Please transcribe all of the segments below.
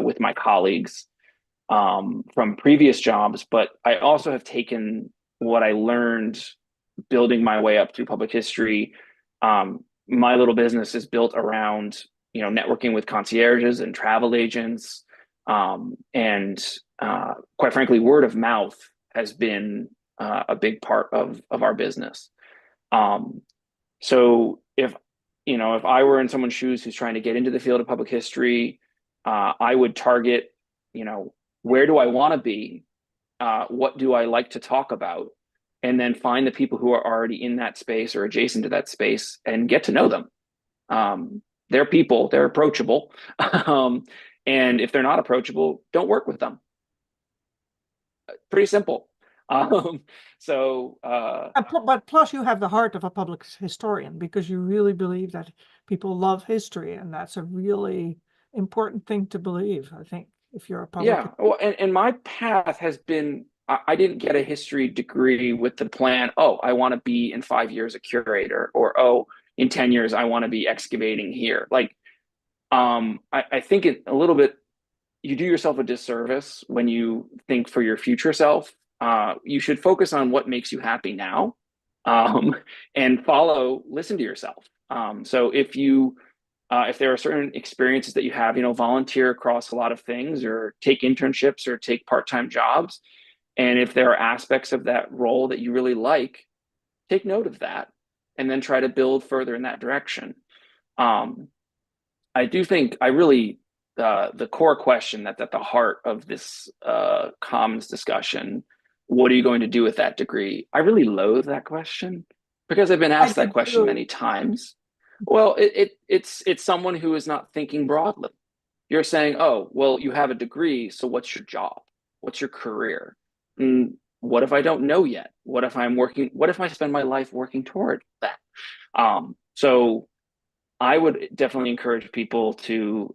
with my colleagues from previous jobs, but I also have taken what I learned building my way up through public history. My little business is built around, networking with concierges and travel agents, and quite frankly, word of mouth has been a big part of our business. Um, so if I were in someone's shoes who's trying to get into the field of public history, I would target, where do I want to be? What do I like to talk about? And then find the people who are already in that space or adjacent to that space and get to know them. They're people, they're approachable. And if they're not approachable, don't work with them. Pretty simple. Um, so, But plus, you have the heart of a public historian because you really believe that people love history, and that's a really important thing to believe, I think, if you're a public. yeah. Well, and my path has been, I didn't get a history degree with the plan, oh, I want to be in 5 years a curator, or, oh, in 10 years, I want to be excavating here. Like, I think it a little bit, you do yourself a disservice when you think for your future self. You should focus on what makes you happy now, um, and listen to yourself. So if there are certain experiences that you have, volunteer across a lot of things, or take internships, or take part-time jobs. And if there are aspects of that role that you really like, take note of that and then try to build further in that direction. Um, I do think the core question that's at the heart of this commons discussion, what are you going to do with that degree? I really loathe that question because I've been I asked that do question too. many times. Well, it's someone who is not thinking broadly. You're saying, oh, well, you have a degree, so what's your job? What's your career? And what if I don't know yet? What if I spend my life working toward that? So I would definitely encourage people to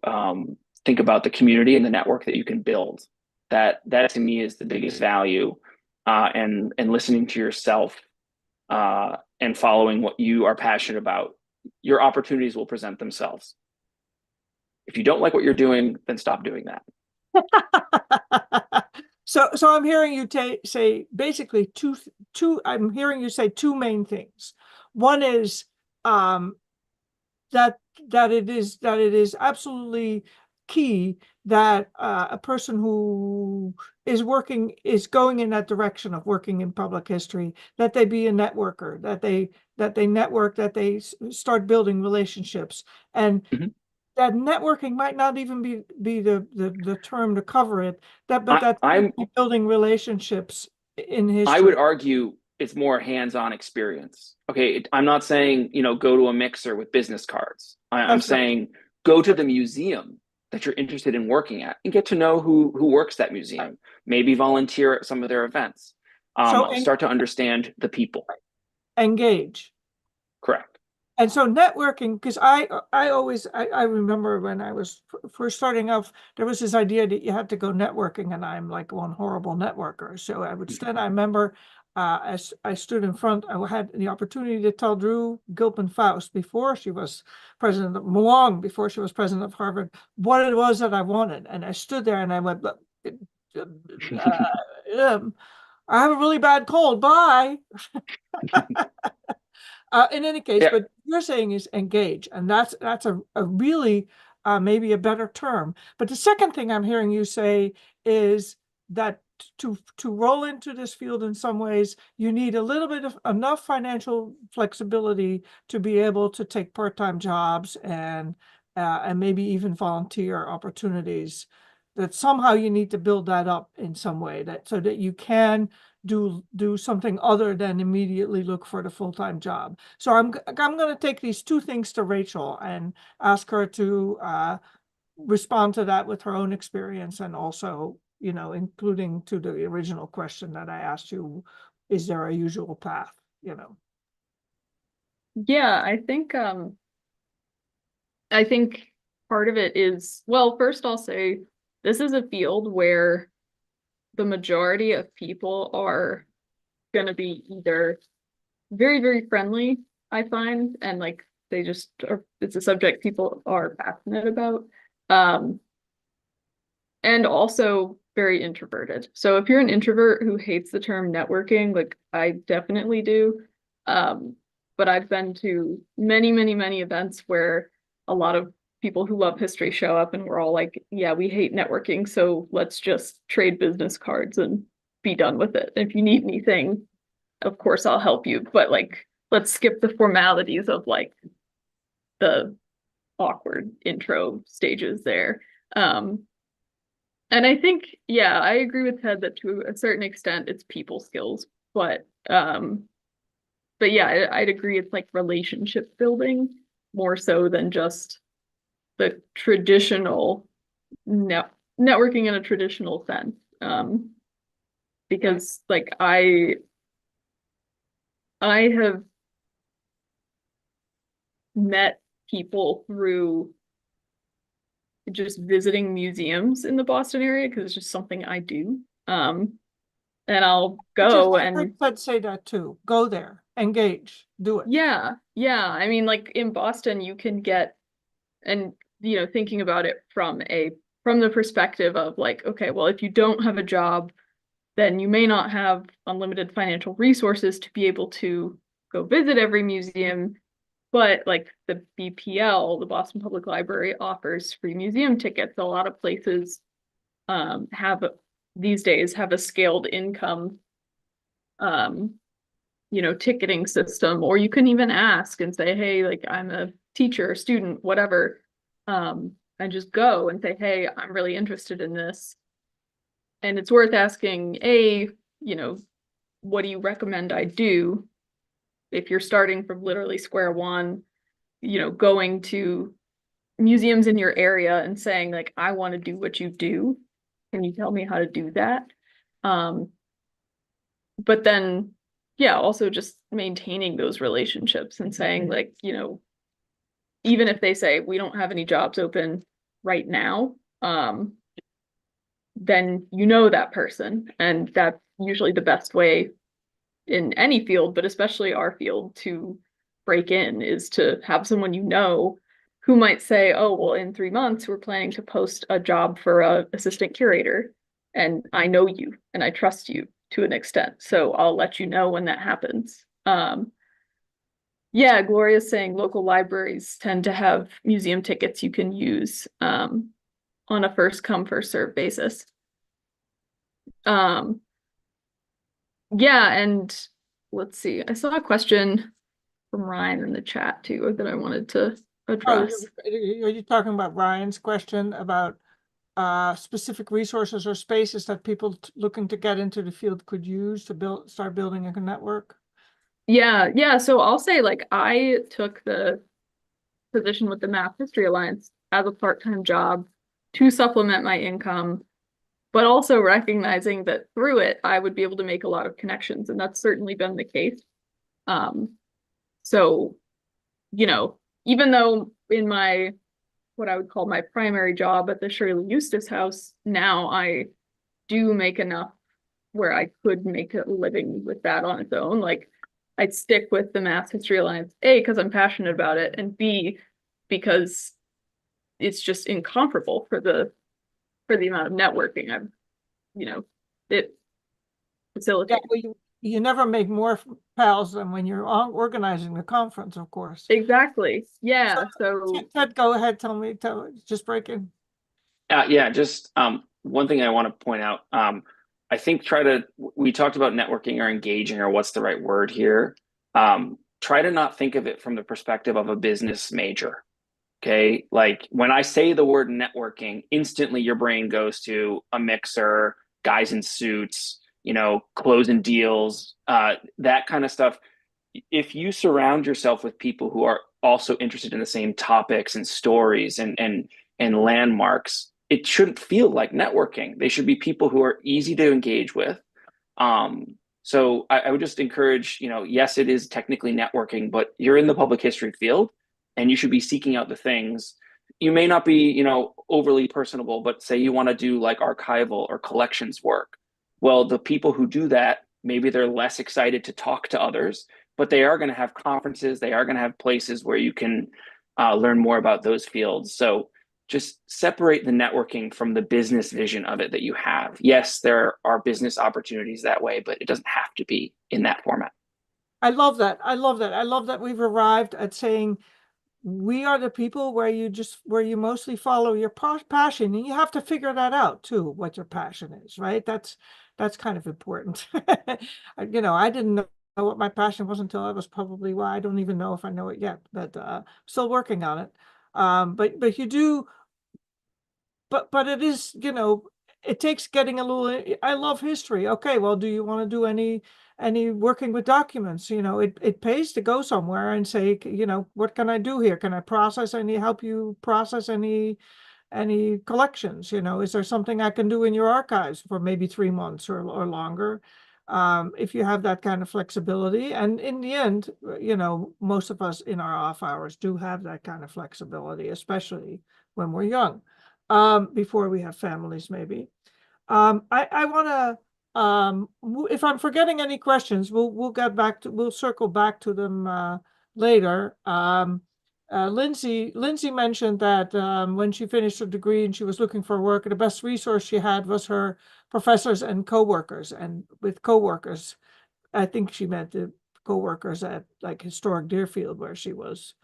think about the community and the network that you can build. That to me is the biggest value, and listening to yourself, and following what you are passionate about. Your opportunities will present themselves. If you don't like what you're doing, then stop doing that. So I'm hearing you say basically two. I'm hearing you say two main things. One is um, that it is absolutely key that a person who is going in that direction of working in public history, that they be a networker, that they network, that they start building relationships, and Mhm. that networking might not even be the term to cover it, but I, that I'm building relationships in I would history. argue it's more hands-on experience. Okay, I'm not saying, go to a mixer with business cards. I'm That's right. saying go to the museum that you're interested in working at and get to know who works that museum. Maybe volunteer at some of their events. So Start to understand the people. engage. Correct. And so networking, because I remember when I was first starting off, there was this idea that you had to go networking, and I'm like one horrible networker. So I would stand. I remember as I stood in front, I had the opportunity to tell Drew Gilpin Faust before she was president of Long, before she was president of Harvard, what it was that I wanted, and I stood there and I went, I have a really bad cold. Bye. In any case, Yeah, but you're saying is engage, and that's a really maybe a better term. But the second thing I'm hearing you say is that to roll into this field in some ways, you need a little bit of enough financial flexibility to be able to take part-time jobs and maybe even volunteer opportunities. That somehow you need to build that up in some way, that so that you can do something other than immediately look for the full-time job. So I'm going to take these two things to Rachel and ask her to respond to that with her own experience, and also, including to the original question that I asked you, is there a usual path? Yeah, I think part of it is, well, first I'll say this is a field where the majority of people are going to be either very, very friendly, I find, and like they just are, it's a subject people are passionate about. Um, and also very introverted. So if you're an introvert who hates the term networking, like I definitely do, but I've been to many, many, many events where a lot of people who love history show up and we're all like, yeah, we hate networking, so let's just trade business cards and be done with it. If you need anything, of course I'll help you, but like let's skip the formalities of like the awkward intro stages there. And I think, yeah, I agree with Ted that to a certain extent it's people skills, but yeah, I'd agree it's like relationship building more so than just the traditional networking in a traditional sense. Because like I have met people through just visiting museums in the Boston area because it's just something I do. And I'll go and I'd say that too. Go there, engage, do it. yeah. I mean, like in Boston, you can get, and thinking about it from the perspective of like, okay, well, if you don't have a job, then you may not have unlimited financial resources to be able to go visit every museum. But like the BPL, the Boston Public Library, offers free museum tickets. A lot of places these days have a scaled income ticketing system, or you can even ask and say, hey, like I'm a teacher, student, whatever, and just go and say, hey, I'm really interested in this. And it's worth asking, what do you recommend I do? If you're starting from literally square one, going to museums in your area and saying like, I want to do what you do. Can you tell me how to do that? But then, yeah, also just maintaining those relationships and saying like, even if they say we don't have any jobs open right now, then that person, and that's usually the best way in any field, but especially our field, to break in is to have someone who might say, oh, well, in 3 months, we're planning to post a job for an assistant curator. And I know you and I trust you to an extent. So I'll let you know when that happens. Yeah, Gloria's saying local libraries tend to have museum tickets you can use on a first come, first serve basis. Yeah, and let's see. I saw a question from Ryan in the chat too that I wanted to address. Are you talking about Ryan's question about specific resources or spaces that people looking to get into the field could use to start building a network? Yeah. So I'll say, like, I took the position with the Math History Alliance as a part-time job to supplement my income, but also recognizing that through it, I would be able to make a lot of connections, and that's certainly been the case. So, even though in what I would call my primary job at the Shirley Eustace House, now I do make enough where I could make a living with that on its own. Like, I'd stick with the Math History Alliance, A, because I'm passionate about it, and B, because it's just incomparable for the amount of networking I've, it facilitates. Yeah, you never make more pals than when you're organizing the conference, of course. Exactly. Yeah. So Ted, go ahead. Just break in. Yeah, just one thing I want to point out. I think we talked about networking or engaging, or what's the right word here. Try to not think of it from the perspective of a business major. Okay. Like when I say the word networking, instantly your brain goes to a mixer, guys in suits, closing deals, that kind of stuff. If you surround yourself with people who are also interested in the same topics and stories and landmarks, it shouldn't feel like networking. They should be people who are easy to engage with. So I would just encourage, yes, it is technically networking, but you're in the public history field and you should be seeking out the things. You may not be, overly personable, but say you want to do like archival or collections work. Well, the people who do that, maybe they're less excited to talk to others, but they are going to have conferences. They are going to have places where you can learn more about those fields. So just separate the networking from the business vision of it that you have. Yes, there are business opportunities that way, but it doesn't have to be in that format. I love that. I love that. I love that we've arrived at saying we are the people where you mostly follow your passion, and you have to figure that out too, what your passion is, right? That's kind of important. I didn't know what my passion was until I was probably, well, I don't even know if I know it yet, but still working on it. But you do, but it is, it takes getting a little, I love history. Okay, well, do you want to do any working with documents? It pays to go somewhere and say, what can I do here? Can I help you process any collections? Is there something I can do in your archives for maybe 3 months or longer? If you have that kind of flexibility. And in the end, most of us in our off hours do have that kind of flexibility, especially when we're young, before we have families, maybe. I want to, if I'm forgetting any questions, we'll circle back to them later. Lindsay mentioned that when she finished her degree and she was looking for work, the best resource she had was her professors and coworkers. And with coworkers, I think she meant the coworkers at like Historic Deerfield, where she was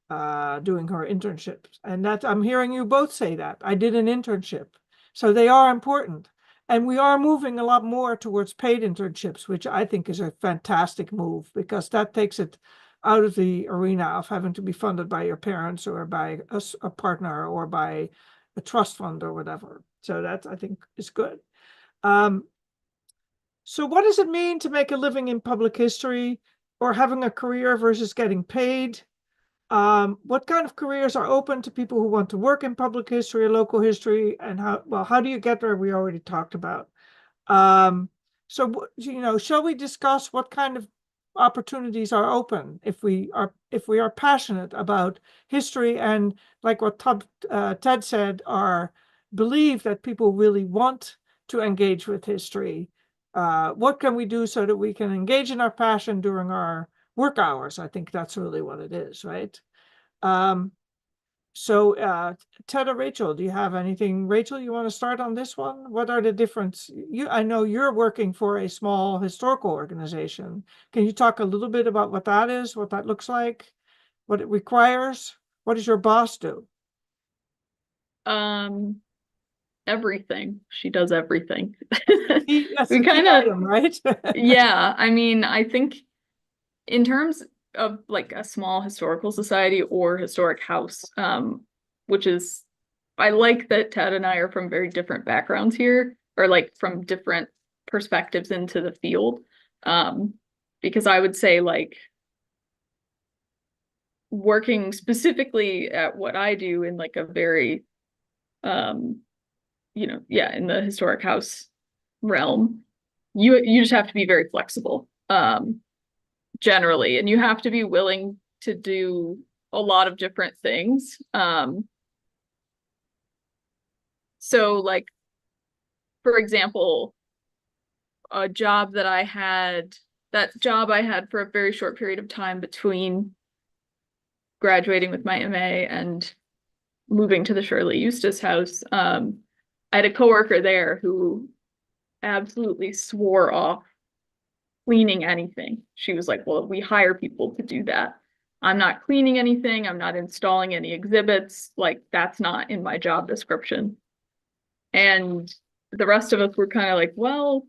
doing her internships. And that I'm hearing you both say that. I did an internship. So they are important. And we are moving a lot more towards paid internships, which I think is a fantastic move, because that takes it out of the arena of having to be funded by your parents or by a partner or by a trust fund or whatever. So that, I think, is good. So what does it mean to make a living in public history, or having a career versus getting paid? What kind of careers are open to people who want to work in public history or local history, and how do you get there? We already talked about. So, shall we discuss what kind of opportunities are open if we are passionate about history, and like what Ted said, believe that people really want to engage with history? What can we do so that we can engage in our passion during our work hours? I think that's really what it is, right? So Ted or Rachel, do you have anything? Rachel, you want to start on this one? What are the difference? I know you're working for a small historical organization. Can you talk a little bit about what that is, what that looks like, what it requires? What does your boss do? Everything. She does everything. That's We the key item, right? Yeah, I mean, I think in terms of like a small historical society or historic house, which is, I like that Ted and I are from very different backgrounds here, or like from different perspectives into the field. Because I would say, like, working specifically at what I do in like a very in the historic house realm, you just have to be very flexible, generally, and you have to be willing to do a lot of different things. So like, for example, that job I had for a very short period of time between graduating with my MA and moving to the Shirley Eustace House. I had a coworker there who absolutely swore off cleaning anything. She was like, well, we hire people to do that. I'm not cleaning anything. I'm not installing any exhibits. Like, that's not in my job description. And the rest of us were kind of like, well,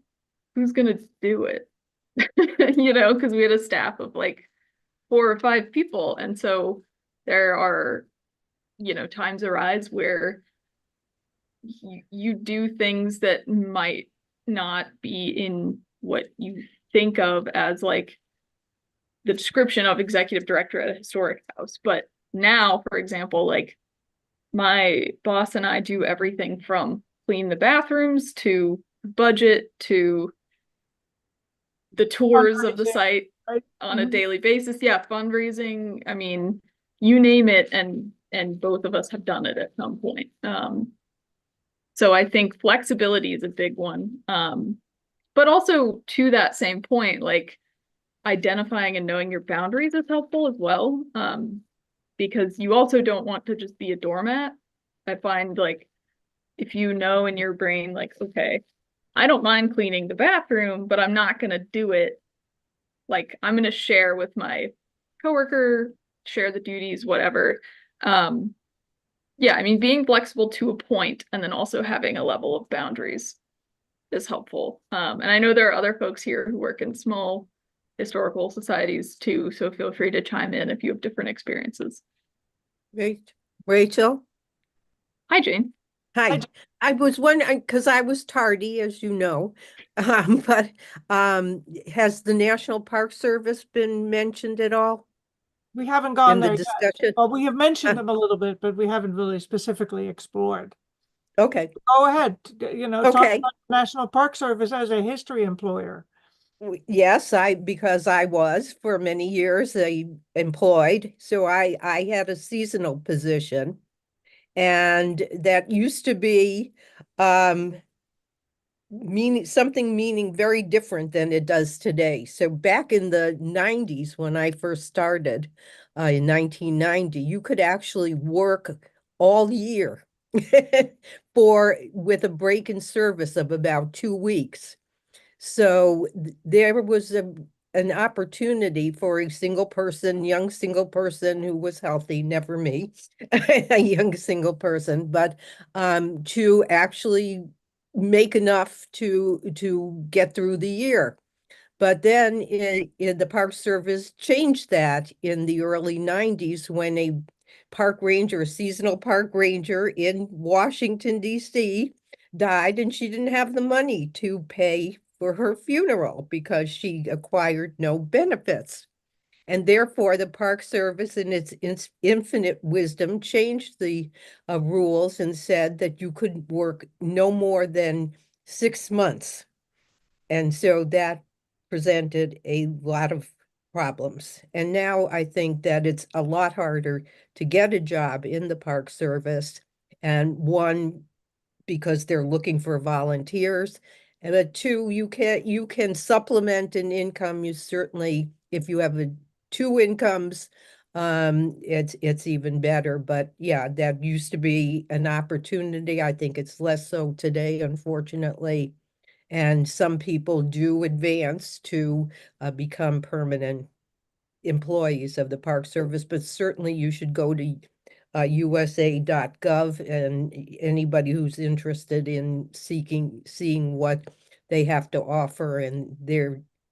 who's going to do it? Because we had a staff of like 4 or 5 people. And so there are, times arise where you do things that might not be in what you think of as like the description of executive director at a historic house. But now, for example, like my boss and I do everything from clean the bathrooms to budget to the tours of the site on a daily basis. Yeah, fundraising. I mean, you name it, and both of us have done it at some point. So I think flexibility is a big one. But also, to that same point, like, identifying and knowing your boundaries is helpful as well. Because you also don't want to just be a doormat. I find like if you know in your brain, like, okay, I don't mind cleaning the bathroom, but I'm not gonna do it. Like I'm gonna share with my coworker, share the duties, whatever. Yeah, I mean, being flexible to a point and then also having a level of boundaries is helpful. And I know there are other folks here who work in small historical societies too, so feel free to chime in if you have different experiences. Right. Rachel? Hi, Jane. Hi. I was wondering, because I was tardy, as you know, but has the National Park Service been mentioned at all We haven't in gone the there yet. discussion? Well, we have mentioned them a little bit, but we haven't really specifically explored. Okay, Go ahead, talk okay. about National Park Service as a history employer. Yes, because I was for many years employed, so I had a seasonal position, and that used to be meaning very different than it does today. So back in the 90s, when I first started in 1990, you could actually work all year with a break in service of about 2 weeks. So there was an opportunity for a young single person who was healthy, never me, a young single person, but to actually make enough to get through the year. But then the Park Service changed that in the early 90s when a seasonal park ranger in Washington, D.C. died, and she didn't have the money to pay for her funeral because she acquired no benefits. And therefore, the Park Service, in its infinite wisdom, changed the rules and said that you could work no more than 6 months. And so that presented a lot of problems. And now I think that it's a lot harder to get a job in the Park Service. And one, because they're looking for volunteers. And two, you can supplement an income. You certainly, if you have two incomes, it's even better. But yeah, that used to be an opportunity. I think it's less so today, unfortunately. And some people do advance to become permanent employees of the Park Service, but certainly you should go to USA.gov, and anybody who's interested in seeing what they have to offer, and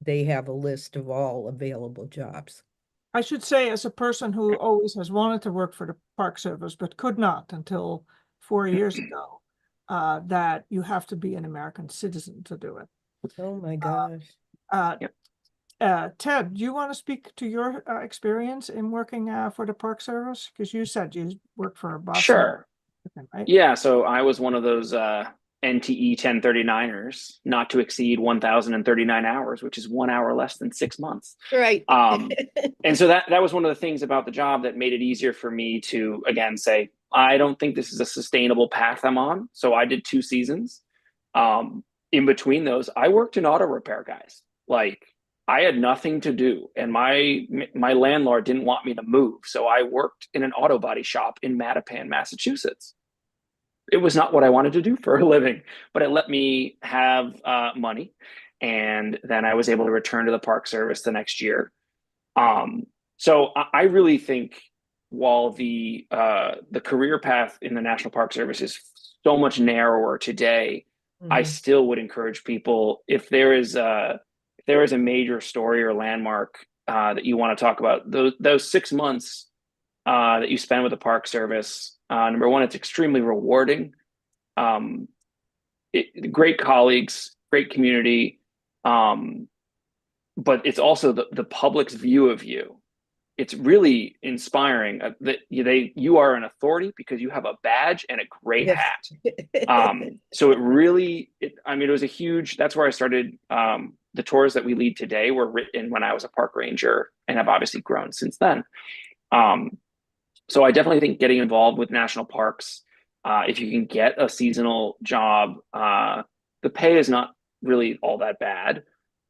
they have a list of all available jobs. I should say, as a person who always has wanted to work for the Park Service but could not until 4 years ago, that you have to be an American citizen to do it. Oh my gosh. Ted, do you want to speak to your experience in working for the Park Service? Because you said you worked for a Boston. Sure. Right? Yeah, so I was one of those NTE 1039ers, not to exceed 1,039 hours, which is 1 hour less than 6 months. Right. And so that was one of the things about the job that made it easier for me to, again, say, I don't think this is a sustainable path I'm on. So I did 2 seasons. In between those, I worked in auto repair, guys. Like, I had nothing to do, and my landlord didn't want me to move. So I worked in an auto body shop in Mattapan, Massachusetts. It was not what I wanted to do for a living, but it let me have money. And then I was able to return to the Park Service the next year. So I really think while the career path in the National Park Service is so much narrower today, I still would encourage people, if there is a major story or landmark that you want to talk about, those 6 months that you spend with the Park Service, number one, it's extremely rewarding. Great colleagues, great community, but it's also the public's view of you. It's really inspiring that you are an authority because you have a badge and a great hat. So it was a huge. That's where I started. The tours that we lead today were written when I was a park ranger and have obviously grown since then. So I definitely think getting involved with national parks, if you can get a seasonal job, the pay is not really all that bad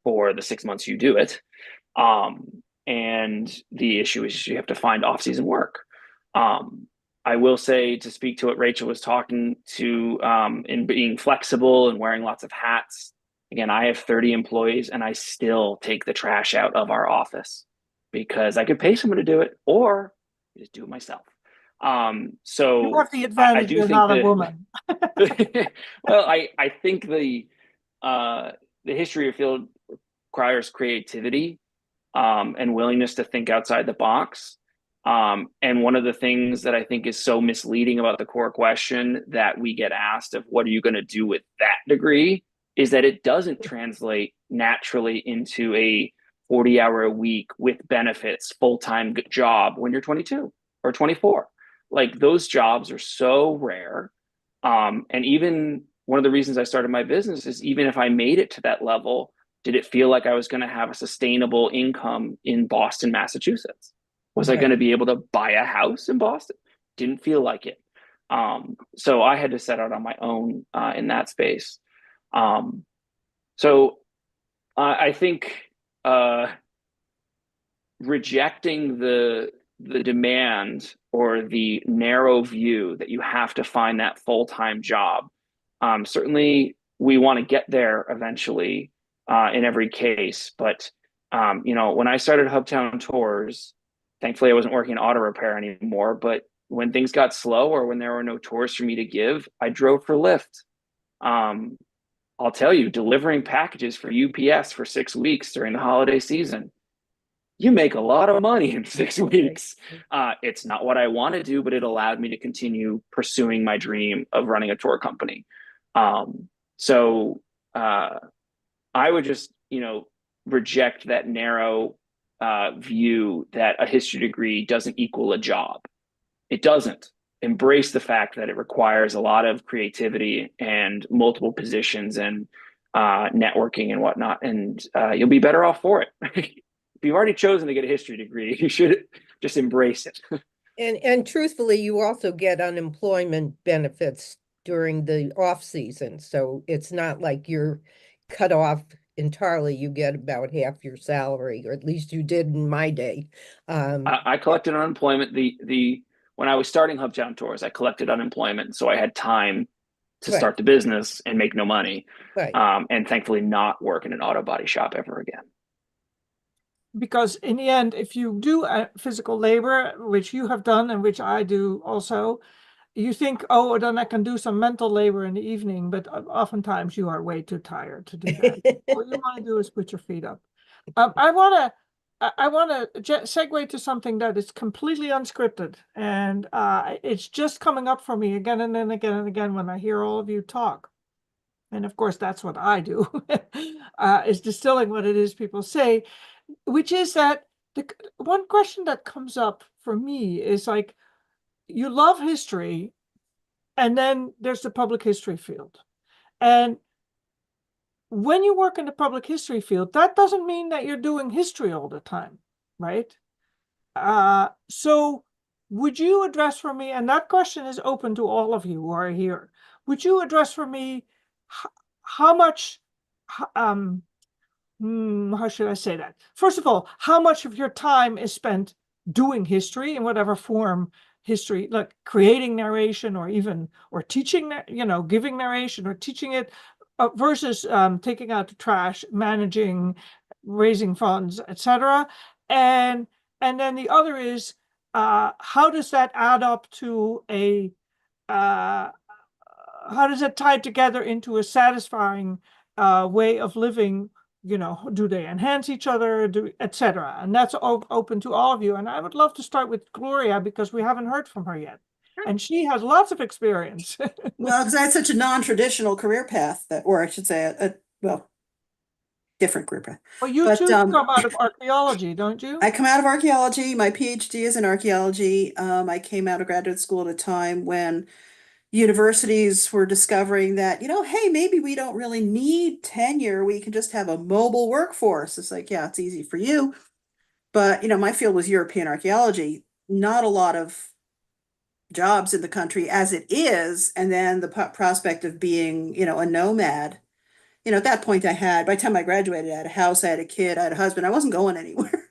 for the 6 months you do it. And the issue is you have to find off-season work. I will say, to speak to what Rachel was talking to, in being flexible and wearing lots of hats. Again, I have 30 employees and I still take the trash out of our office because I could pay someone to do it or just do it myself. You So have the I advantage do you're think not a that, woman. well, I think the history of field requires creativity, and willingness to think outside the box. And one of the things that I think is so misleading about the core question that we get asked of what are you going to do with that degree is that it doesn't translate naturally into a 40-hour a week with benefits full-time job when you're 22 or 24. Like those jobs are so rare. And even one of the reasons I started my business is even if I made it to that level, did it feel like I was going to have a sustainable income in Boston, Massachusetts? Was I going to be able to buy a house in Boston? Didn't feel like it. So I had to set out on my own in that space. So I think rejecting the demand or the narrow view that you have to find that full-time job. Certainly, we want to get there eventually in every case. But when I started Hubtown Tours, thankfully I wasn't working in auto repair anymore. But when things got slow or when there were no tours for me to give, I drove for Lyft. I'll tell you, delivering packages for UPS for 6 weeks during the holiday season, you make a lot of money in 6 weeks. It's not what I want to do, but it allowed me to continue pursuing my dream of running a tour company. So I would just, reject that narrow view that a history degree doesn't equal a job. It doesn't. Embrace the fact that it requires a lot of creativity and multiple positions and networking and whatnot, and you'll be better off for it. If you've already chosen to get a history degree, you should just embrace it. And truthfully, you also get unemployment benefits during the off season. So it's not like you're cut off entirely. You get about half your salary, or at least you did in my day. I collected unemployment. When I was starting Hubtown Tours, I collected unemployment, so I had time to Right. start the business and make no money, Right. and thankfully not work in an auto body shop ever again. Because in the end, if you do physical labor, which you have done and which I do also, you think, oh, then I can do some mental labor in the evening, but oftentimes you are way too tired to do that. All you want to do is put your feet up. I want to segue to something that is completely unscripted, and it's just coming up for me again and then again and again when I hear all of you talk. And of course, that's what I do, is distilling what it is people say, which is that the one question that comes up for me is like, you love history, and then there's the public history field. And when you work in the public history field, that doesn't mean that you're doing history all the time, right? So would you address for me, and that question is open to all of you who are here, would you address for me how much, how should I say that? First of all, how much of your time is spent doing history in whatever form history, like creating narration or teaching, giving narration or teaching it, versus taking out the trash, managing, raising funds, etc. And then the other is, how does that add up to how does it tie together into a satisfying way of living? Do they enhance each other, etc.? And that's open to all of you. And I would love to start with Gloria because we haven't heard from her yet. And she has lots of experience. Well, because I had such a non-traditional career path or I should say, different career path. Well, you But, too come out of archaeology, don't you? I come out of archaeology. My PhD is in archaeology. I came out of graduate school at a time when universities were discovering that, hey, maybe we don't really need tenure. We can just have a mobile workforce. It's like, yeah, it's easy for you. But, my field was European archaeology. Not a lot of jobs in the country as it is. And then the prospect of being, a nomad. At that point by the time I graduated, I had a house, I had a kid, I had a husband. I wasn't going anywhere.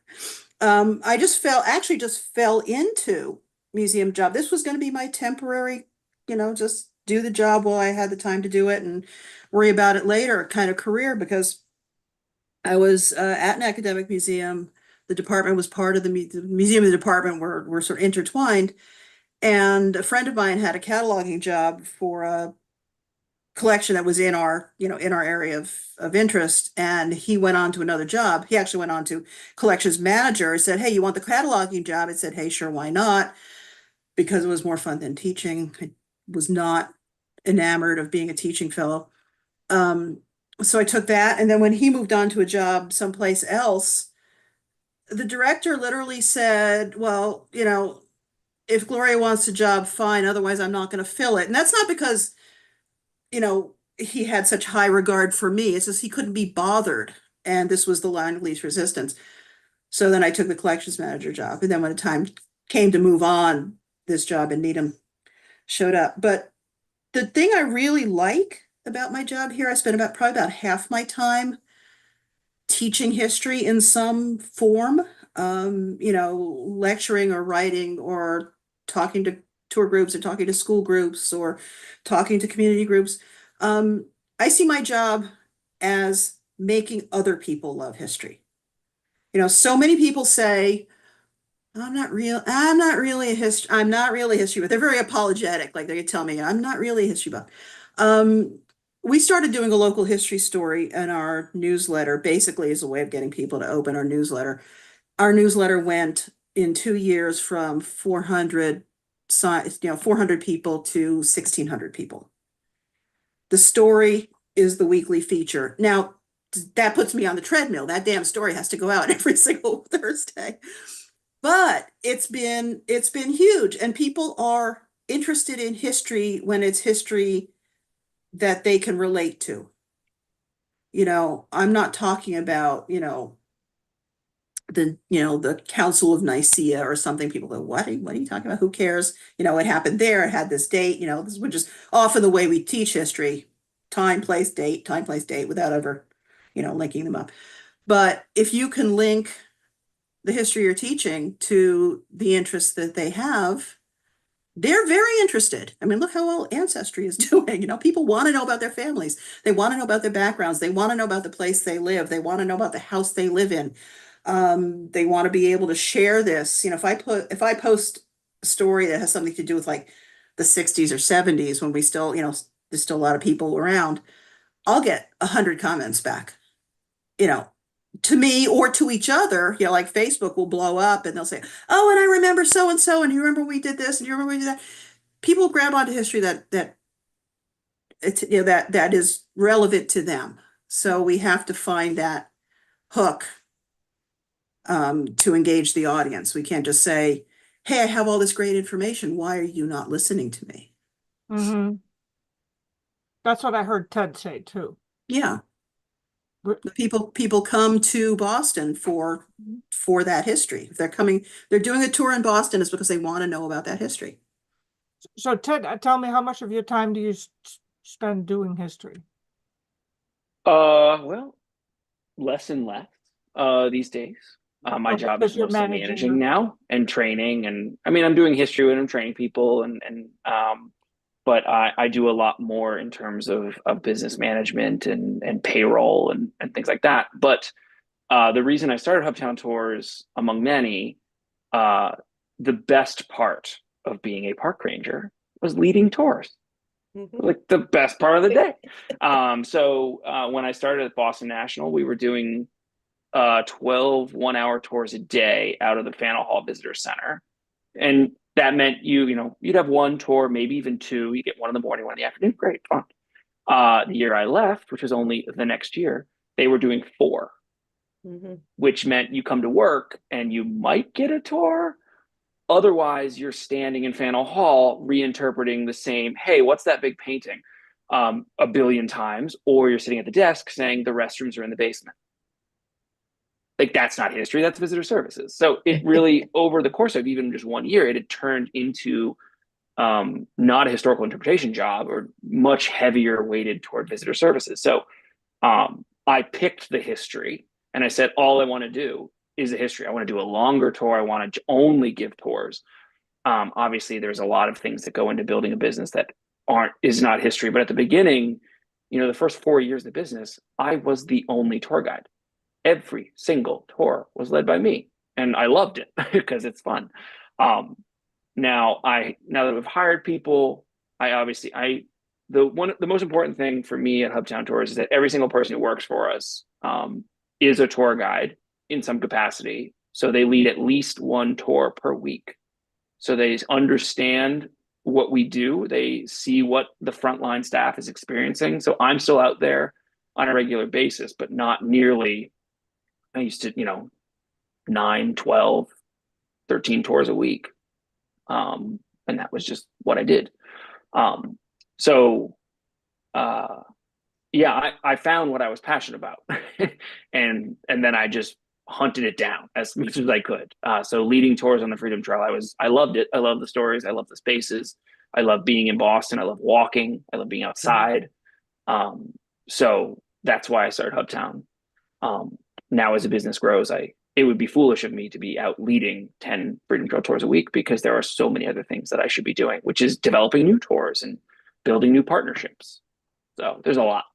I just fell into museum job. This was going to be my temporary, just do the job while I had the time to do it and worry about it later kind of career, because I was at an academic museum. The department was part of the museum and the department were sort of intertwined. And a friend of mine had a cataloging job for a collection that was in our, in our area of interest. And he went on to another job. He actually went on to collections manager, said, "Hey, you want the cataloging job?" I said, "Hey, sure, why not?" Because it was more fun than teaching. I was not enamored of being a teaching fellow. So I took that. And then when he moved on to a job someplace else, the director literally said, "Well, if Gloria wants a job, fine. Otherwise, I'm not going to fill it." And that's not because, he had such high regard for me. It's just he couldn't be bothered. And this was the line of least resistance. So then I took the collections manager job. And then when the time came to move on, this job in Needham showed up. But the thing I really like about my job here, I spent probably about half my time teaching history in some form, lecturing or writing or talking to tour groups or talking to school groups or talking to community groups. I see my job as making other people love history. So many people say, I'm not really a history, but they're very apologetic. Like they tell me, I'm not really a history buff. We started doing a local history story in our newsletter, basically as a way of getting people to open our newsletter. Our newsletter went in 2 years from 400 people to 1,600 people. The story is the weekly feature. Now, that puts me on the treadmill. That damn story has to go out every single Thursday. But it's been huge, and people are interested in history when it's history that they can relate to. I'm not talking about, the Council of Nicaea or something. People go, what are you talking about? Who cares? It happened there, it had this date, this which is often the way we teach history. Time, place, date, without ever, linking them up. But if you can link the history you're teaching to the interests that they have, they're very interested. I mean, look how well Ancestry is doing. People want to know about their families. They want to know about their backgrounds. They want to know about the place they live. They want to know about the house they live in. They want to be able to share this. If I post a story that has something to do with like the 60s or 70s, when we still, there's still a lot of people around, I'll get 100 comments back, to me or to each other. Like Facebook will blow up and they'll say, "Oh, and I remember so and so, and you remember we did this, and you remember we did that." People grab onto history that it's that is relevant to them. So we have to find that hook to engage the audience. We can't just say, "Hey, I have all this great information. Why are you not listening to me?" Mm-hmm. That's what I heard Ted say too. Yeah. But- People come to Boston for that history. If they're doing a tour in Boston, it's because they want to know about that history. So Ted, tell me, how much of your time do you spend doing history? Well, less and less these days. My Okay, job because is you're mostly managing managing your- now and training, and I mean I'm doing history and I'm training people, but I do a lot more in terms of business management and payroll and things like that. But the reason I started Hubtown Tours, among many, the best part of being a park ranger was leading tours. Like the best part of the day. So when I started at Boston National, we were doing 12 1-hour tours a day out of the Faneuil Hall Visitor Center. And that meant you'd have one tour, maybe even two. You get one in the morning, one in the afternoon. Great, fun. The year I left, which was only the next year, they were doing 4, which meant you come to work and you might get a tour. Otherwise, you're standing in Faneuil Hall reinterpreting the same, "Hey, what's that big painting?" A billion times, or you're sitting at the desk saying the restrooms are in the basement. Like, that's not history, that's visitor services. So it really, over the course of even just 1 year, it had turned into not a historical interpretation job, or much heavier weighted toward visitor services. So I picked the history and I said, all I want to do is a history. I want to do a longer tour. I want to only give tours. Obviously, there's a lot of things that go into building a business that is not history. But at the beginning, the first 4 years of the business, I was the only tour guide. Every single tour was led by me, and I loved it because it's fun. Now that we've hired people, the most important thing for me at Hubtown Tours is that every single person who works for us is a tour guide in some capacity. So they lead at least one tour per week. So they understand what we do. They see what the frontline staff is experiencing. So I'm still out there on a regular basis, but not nearly. I used to, 9, 12, 13 tours a week. And that was just what I did. I found what I was passionate about and then I just hunted it down as much as I could. So leading tours on the Freedom Trail, I loved it. I love the stories. I love the spaces. I love being in Boston. I love walking. I love being outside. So that's why I started Hubtown. Now as a business grows, it would be foolish of me to be out leading 10 Freedom Trail tours a week because there are so many other things that I should be doing, which is developing new tours and building new partnerships. So there's a lot.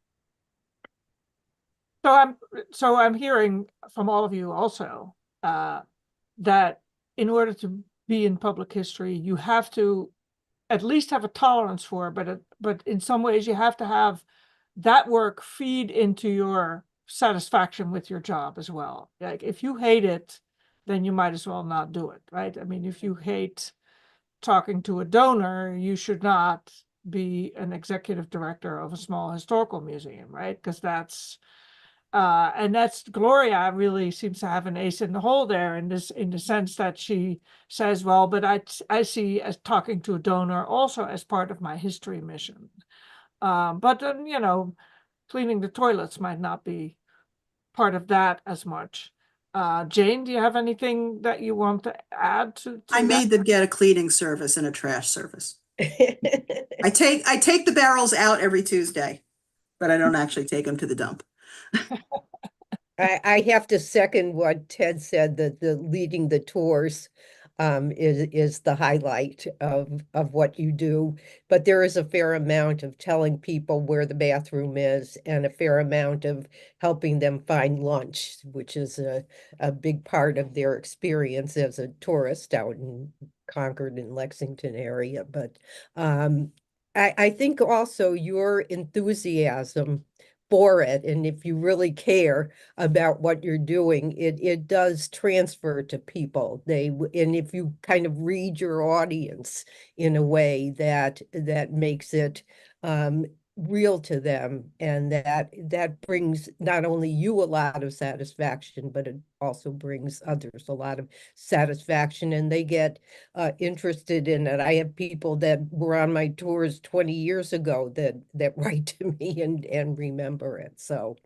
So I'm hearing from all of you also that in order to be in public history, you have to at least have a tolerance for, but in some ways you have to have that work feed into your satisfaction with your job as well. Like if you hate it, then you might as well not do it, right? I mean, if you hate talking to a donor, you should not be an executive director of a small historical museum, right? Because Gloria really seems to have an ace in the hole there in the sense that she says, well, but I see as talking to a donor also as part of my history mission. But cleaning the toilets might not be part of that as much. Jane, do you have anything that you want to add to I that? made them get a cleaning service and a trash service. I take the barrels out every Tuesday, but I don't actually take them to the dump. I have to second what Ted said, that the leading the tours is the highlight of what you do. But there is a fair amount of telling people where the bathroom is and a fair amount of helping them find lunch, which is a big part of their experience as a tourist out in Concord and Lexington area. But I think also your enthusiasm for it, and if you really care about what you're doing, it does transfer to people. And if you kind of read your audience in a way that makes it real to them, and that brings not only you a lot of satisfaction, but it also brings others a lot of satisfaction, and they get interested in it. I have people that were on my tours 20 years ago that write to me and remember it. So,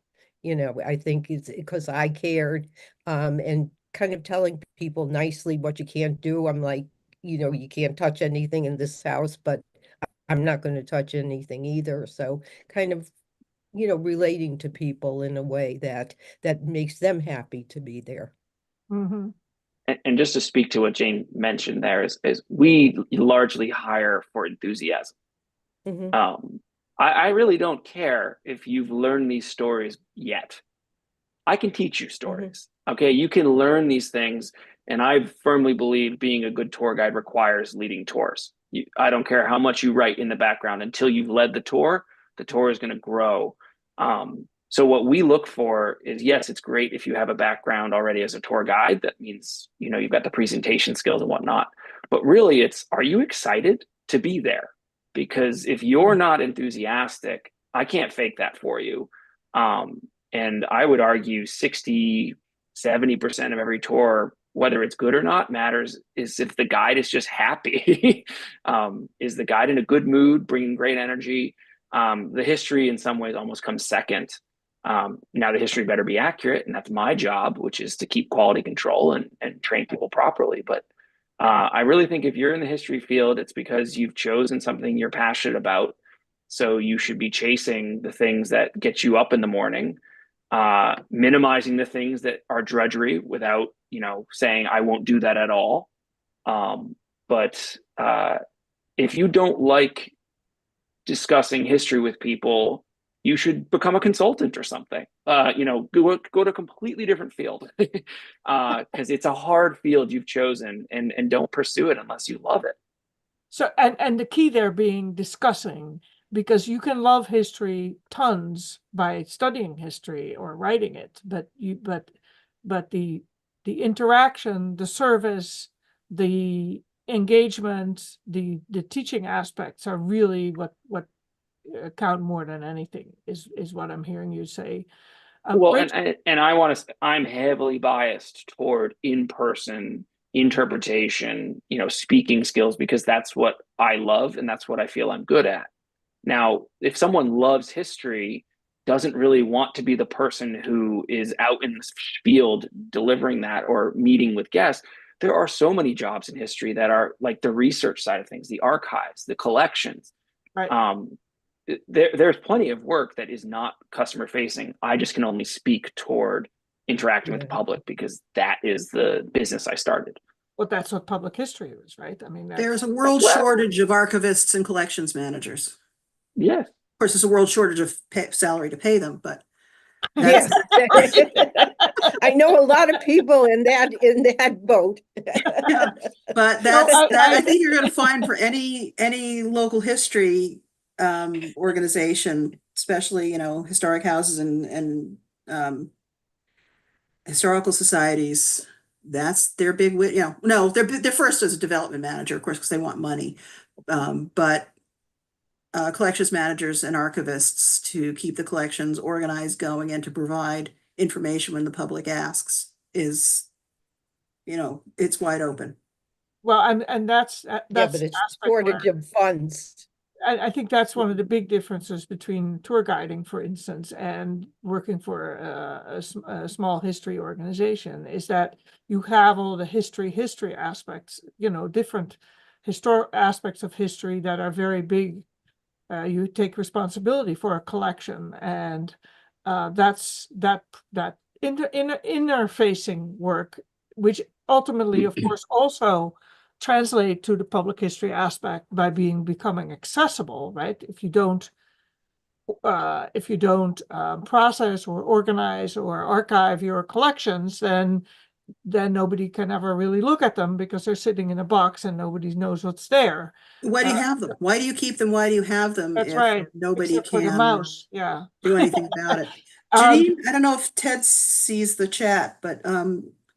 I think it's because I cared, and kind of telling people nicely what you can't do. I'm like, you can't touch anything in this house, but I'm not going to touch anything either. So kind of, relating to people in a way that makes them happy to be there. Mm-hmm. And just to speak to what Jane mentioned there is we largely hire for enthusiasm. Mm-hmm. I really don't care if you've learned these stories yet. I can teach you stories. Okay, you can learn these things. And I firmly believe being a good tour guide requires leading tours. I don't care how much you write in the background until you've led the tour is going to grow. So what we look for is, yes, it's great if you have a background already as a tour guide. That means, you've got the presentation skills and whatnot. But really, are you excited to be there? Because if you're not enthusiastic, I can't fake that for you. And I would argue 60, 70% of every tour, whether it's good or not, matters is if the guide is just happy. Is the guide in a good mood, bringing great energy? The history in some ways almost comes second. Now the history better be accurate, and that's my job, which is to keep quality control and train people properly. But I really think if you're in the history field, it's because you've chosen something you're passionate about. So you should be chasing the things that get you up in the morning, minimizing the things that are drudgery without, saying I won't do that at all. but if you don't like discussing history with people, you should become a consultant or something. Go to a completely different field, because it's a hard field you've chosen, and don't pursue it unless you love it. So, and the key there being discussing, because you can love history tons by studying history or writing it, but the interaction, the service, the engagement, the teaching aspects are really what count more than anything, is what I'm hearing you say. Well, Rachel, and I'm heavily biased toward in-person interpretation, speaking skills, because that's what I love and that's what I feel I'm good at. Now, if someone loves history, doesn't really want to be the person who is out in the field delivering that or meeting with guests, there are so many jobs in history that are like the research side of things, the archives, the collections. right. There's plenty of work that is not customer facing. I just can only speak toward interacting with the Yeah. public because that is the business I started. Well, that's what public history is, right? I mean, There's that's a world Well- shortage of archivists and collections managers. Of Yeah. course, there's a world shortage of salary to pay them, but Yeah. that's, I know a lot of people in that boat. yeah, but I think you're going to find for any local history organization, especially, historic houses and historical societies, that's their big, no, they're first as a development manager, of course, because they want money. But collections managers and archivists to keep the collections organized, going, and to provide information when the public asks is, it's wide open. well, and that's Yeah, that's but the it's aspect where- shortage of funds. I think that's one of the big differences between tour guiding, for instance, and working for a small history organization, is that you have all the history aspects, different historic aspects of history that are very big. You take responsibility for a collection, and that's that interfacing work, which ultimately, of course, also translate to the public history aspect by becoming accessible, right? If you don't process or organize or archive your collections, then nobody can ever really look at them because they're sitting in a box and nobody knows what's there. Why do you have them? Why do you keep them? Why do you have them? That's if right. Nobody Except for the can mouse, yeah. do anything about it. Um, Janine, I don't know if Ted sees the chat, but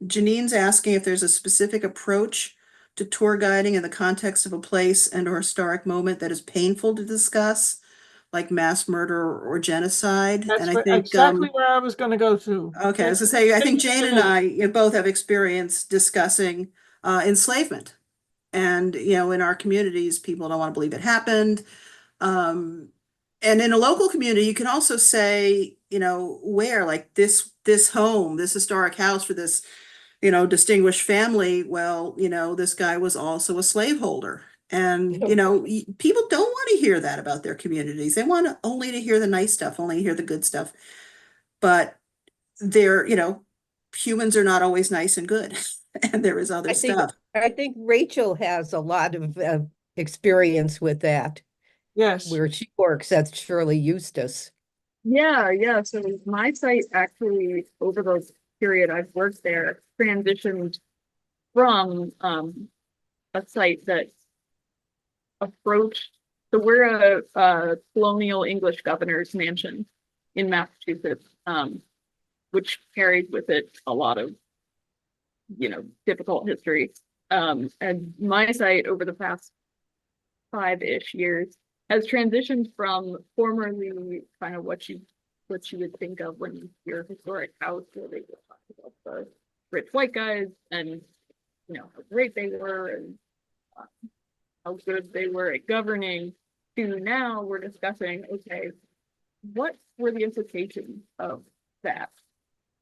Janine's asking if there's a specific approach to tour guiding in the context of a place and or historic moment that is painful to discuss, like mass murder or genocide. That's And I think exactly where I was going to go to. okay, I was gonna say, I think Jane and I both have experience discussing enslavement. And, in our communities, people don't want to believe it happened. And in a local community, you can also say, where, like this home, this historic house for this, distinguished family. Well, this guy was also a slaveholder. And, people don't want to hear that about their communities. They want only to hear the nice stuff, only to hear the good stuff. But humans are not always nice and good. And there is other stuff. I think Rachel has a lot of experience with that, Yes. where she works at Shirley Eustace. Yeah. So my site actually, over the period I've worked there, transitioned from a site that approached. So we're a colonial English governor's mansion in Massachusetts, which carried with it a lot of, difficult history. And my site over the past 5-ish years has transitioned from formerly kind of what you would think of when you hear historic house, where they would talk about the rich white guys and how great they were and how good they were at governing, to now we're discussing, okay, what were the implications of that,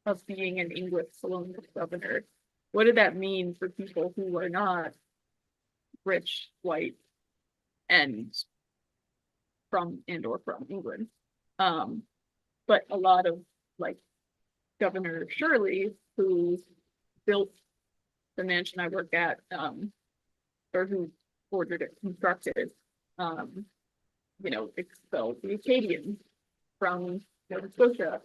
of being an English colonial governor? What did that mean for people who were not rich, white, and from England? But a lot of, like, Governor Shirley, who built the mansion I work at, or who ordered it constructed, expelled the Acadians from Nova Scotia.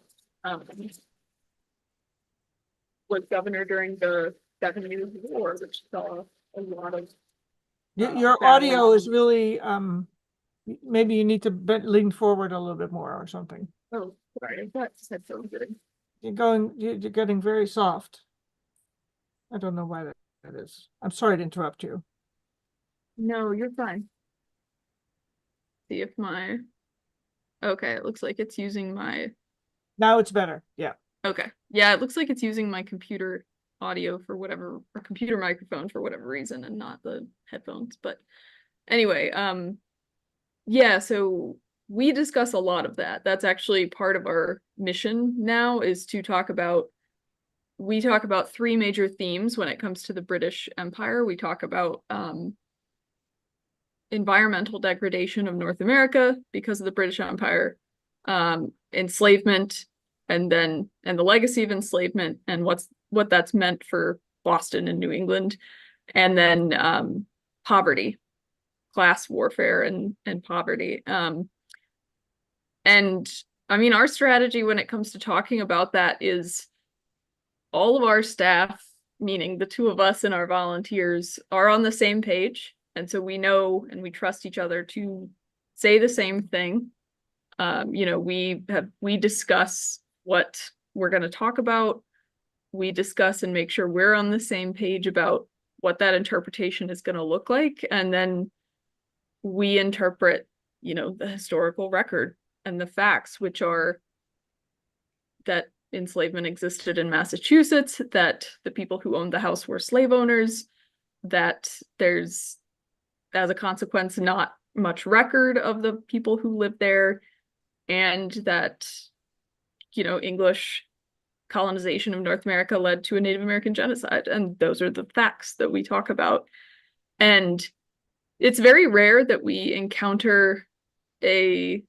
Was governor during the 7 Years' War, which saw a lot of Your battling. audio is really, maybe you need to lean forward a little bit more or something. Oh, sorry, that said so good. You're getting very soft. I don't know why that is. I'm sorry to interrupt you. No, you're fine. See if okay, it looks like it's using my, Now it's better. Yeah. okay. Yeah, it looks like it's using my computer audio for whatever, or computer microphone for whatever reason, and not the headphones. But anyway, yeah, so we discuss a lot of that. That's actually part of our mission now, is to we talk about three major themes when it comes to the British Empire. We talk about environmental degradation of North America because of the British Empire, enslavement, and the legacy of enslavement, and what that's meant for Boston and New England, and then poverty, class warfare, and poverty. And I mean, our strategy when it comes to talking about that is all of our staff, meaning the two of us and our volunteers, are on the same page. And so we know and we trust each other to say the same thing. We discuss what we're going to talk about. We discuss and make sure we're on the same page about what that interpretation is going to look like. And then we interpret, the historical record and the facts, which are that enslavement existed in Massachusetts, that the people who owned the house were slave owners, that there's, as a consequence, not much record of the people who lived there, and that, English colonization of North America led to a Native American genocide. And those are the facts that we talk about. And it's very rare that we encounter any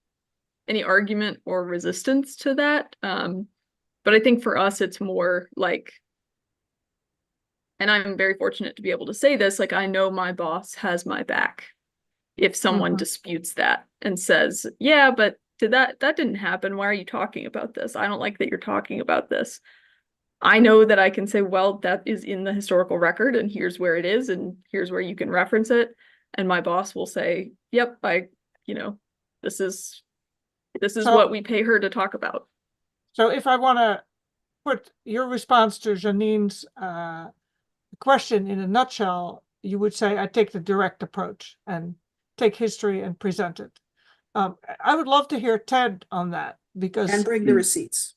argument or resistance to that. But I think for us, it's more like, and I'm very fortunate to be able to say this, like, I know my boss has my back if someone disputes that and says, yeah, but that didn't happen. Why are you talking about this? I don't like that you're talking about this. I know that I can say, well, that is in the historical record, and here's where it is, and here's where you can reference it. And my boss will say, yep, this is what we pay her to talk about. So if I want to put your response to Janine's question in a nutshell, you would say I take the direct approach and take history and present it. I would love to hear Ted on that, because And bring the receipts.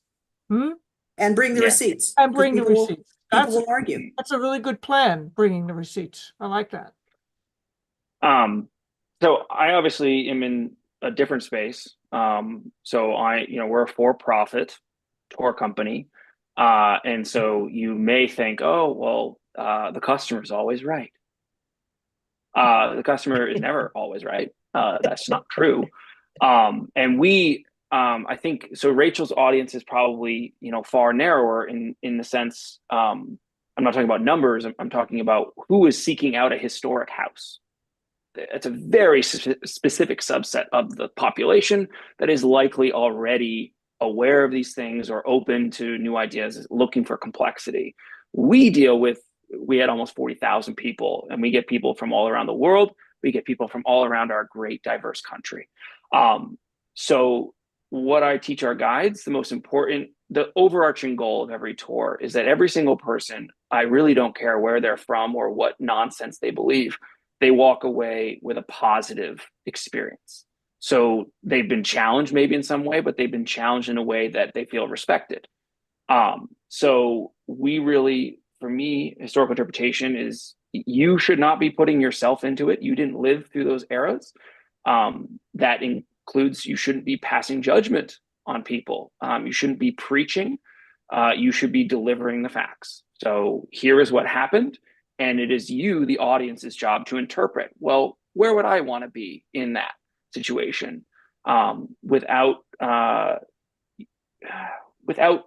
And bring the Yeah. receipts. and 'cause bring the people will- receipts. People will argue. That's a really good plan, bringing the receipts. I like that. So I obviously am in a different space. So we're a for-profit tour company. And so you may think, oh, well, the customer is always right. The customer is never always right. That's not true. And I think, so Rachel's audience is probably, far narrower in the sense, I'm not talking about numbers. I'm talking about who is seeking out a historic house. It's a very specific subset of the population that is likely already aware of these things or open to new ideas, looking for complexity. We had almost 40,000 people, and we get people from all around the world. We get people from all around our great diverse country. So what I teach our guides, the overarching goal of every tour is that every single person, I really don't care where they're from or what nonsense they believe, they walk away with a positive experience. So they've been challenged maybe in some way, but they've been challenged in a way that they feel respected. So we really, for me, historical interpretation is, you should not be putting yourself into it. You didn't live through those eras. That includes, you shouldn't be passing judgment on people. You shouldn't be preaching. You should be delivering the facts. So here is what happened. And it is you, the audience's job, to interpret, well, where would I want to be in that situation, without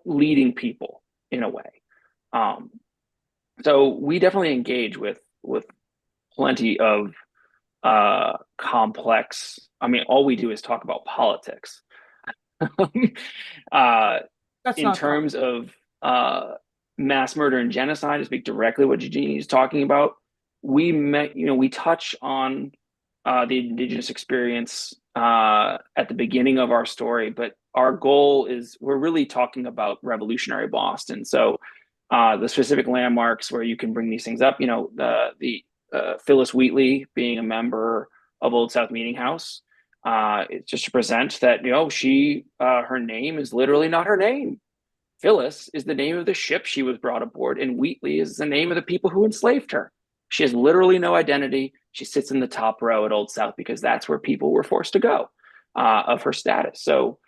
leading people in a way. So we definitely engage with plenty of complex. I mean, all we do is talk about politics. uh, That's in not terms of mass murder and genocide, to speak directly what Eugenie is talking about, we touch on the Indigenous experience at the beginning of our story, but our goal is we're really talking about revolutionary Boston. So the specific landmarks where you can bring these things up, the Phyllis Wheatley being a member of Old South Meeting House. It's just to present that, she, her name is literally not her name. Phyllis is the name of the ship she was brought aboard, and Wheatley is the name of the people who enslaved her. She has literally no identity. She sits in the top row at Old South because that's where people were forced to go of her status. So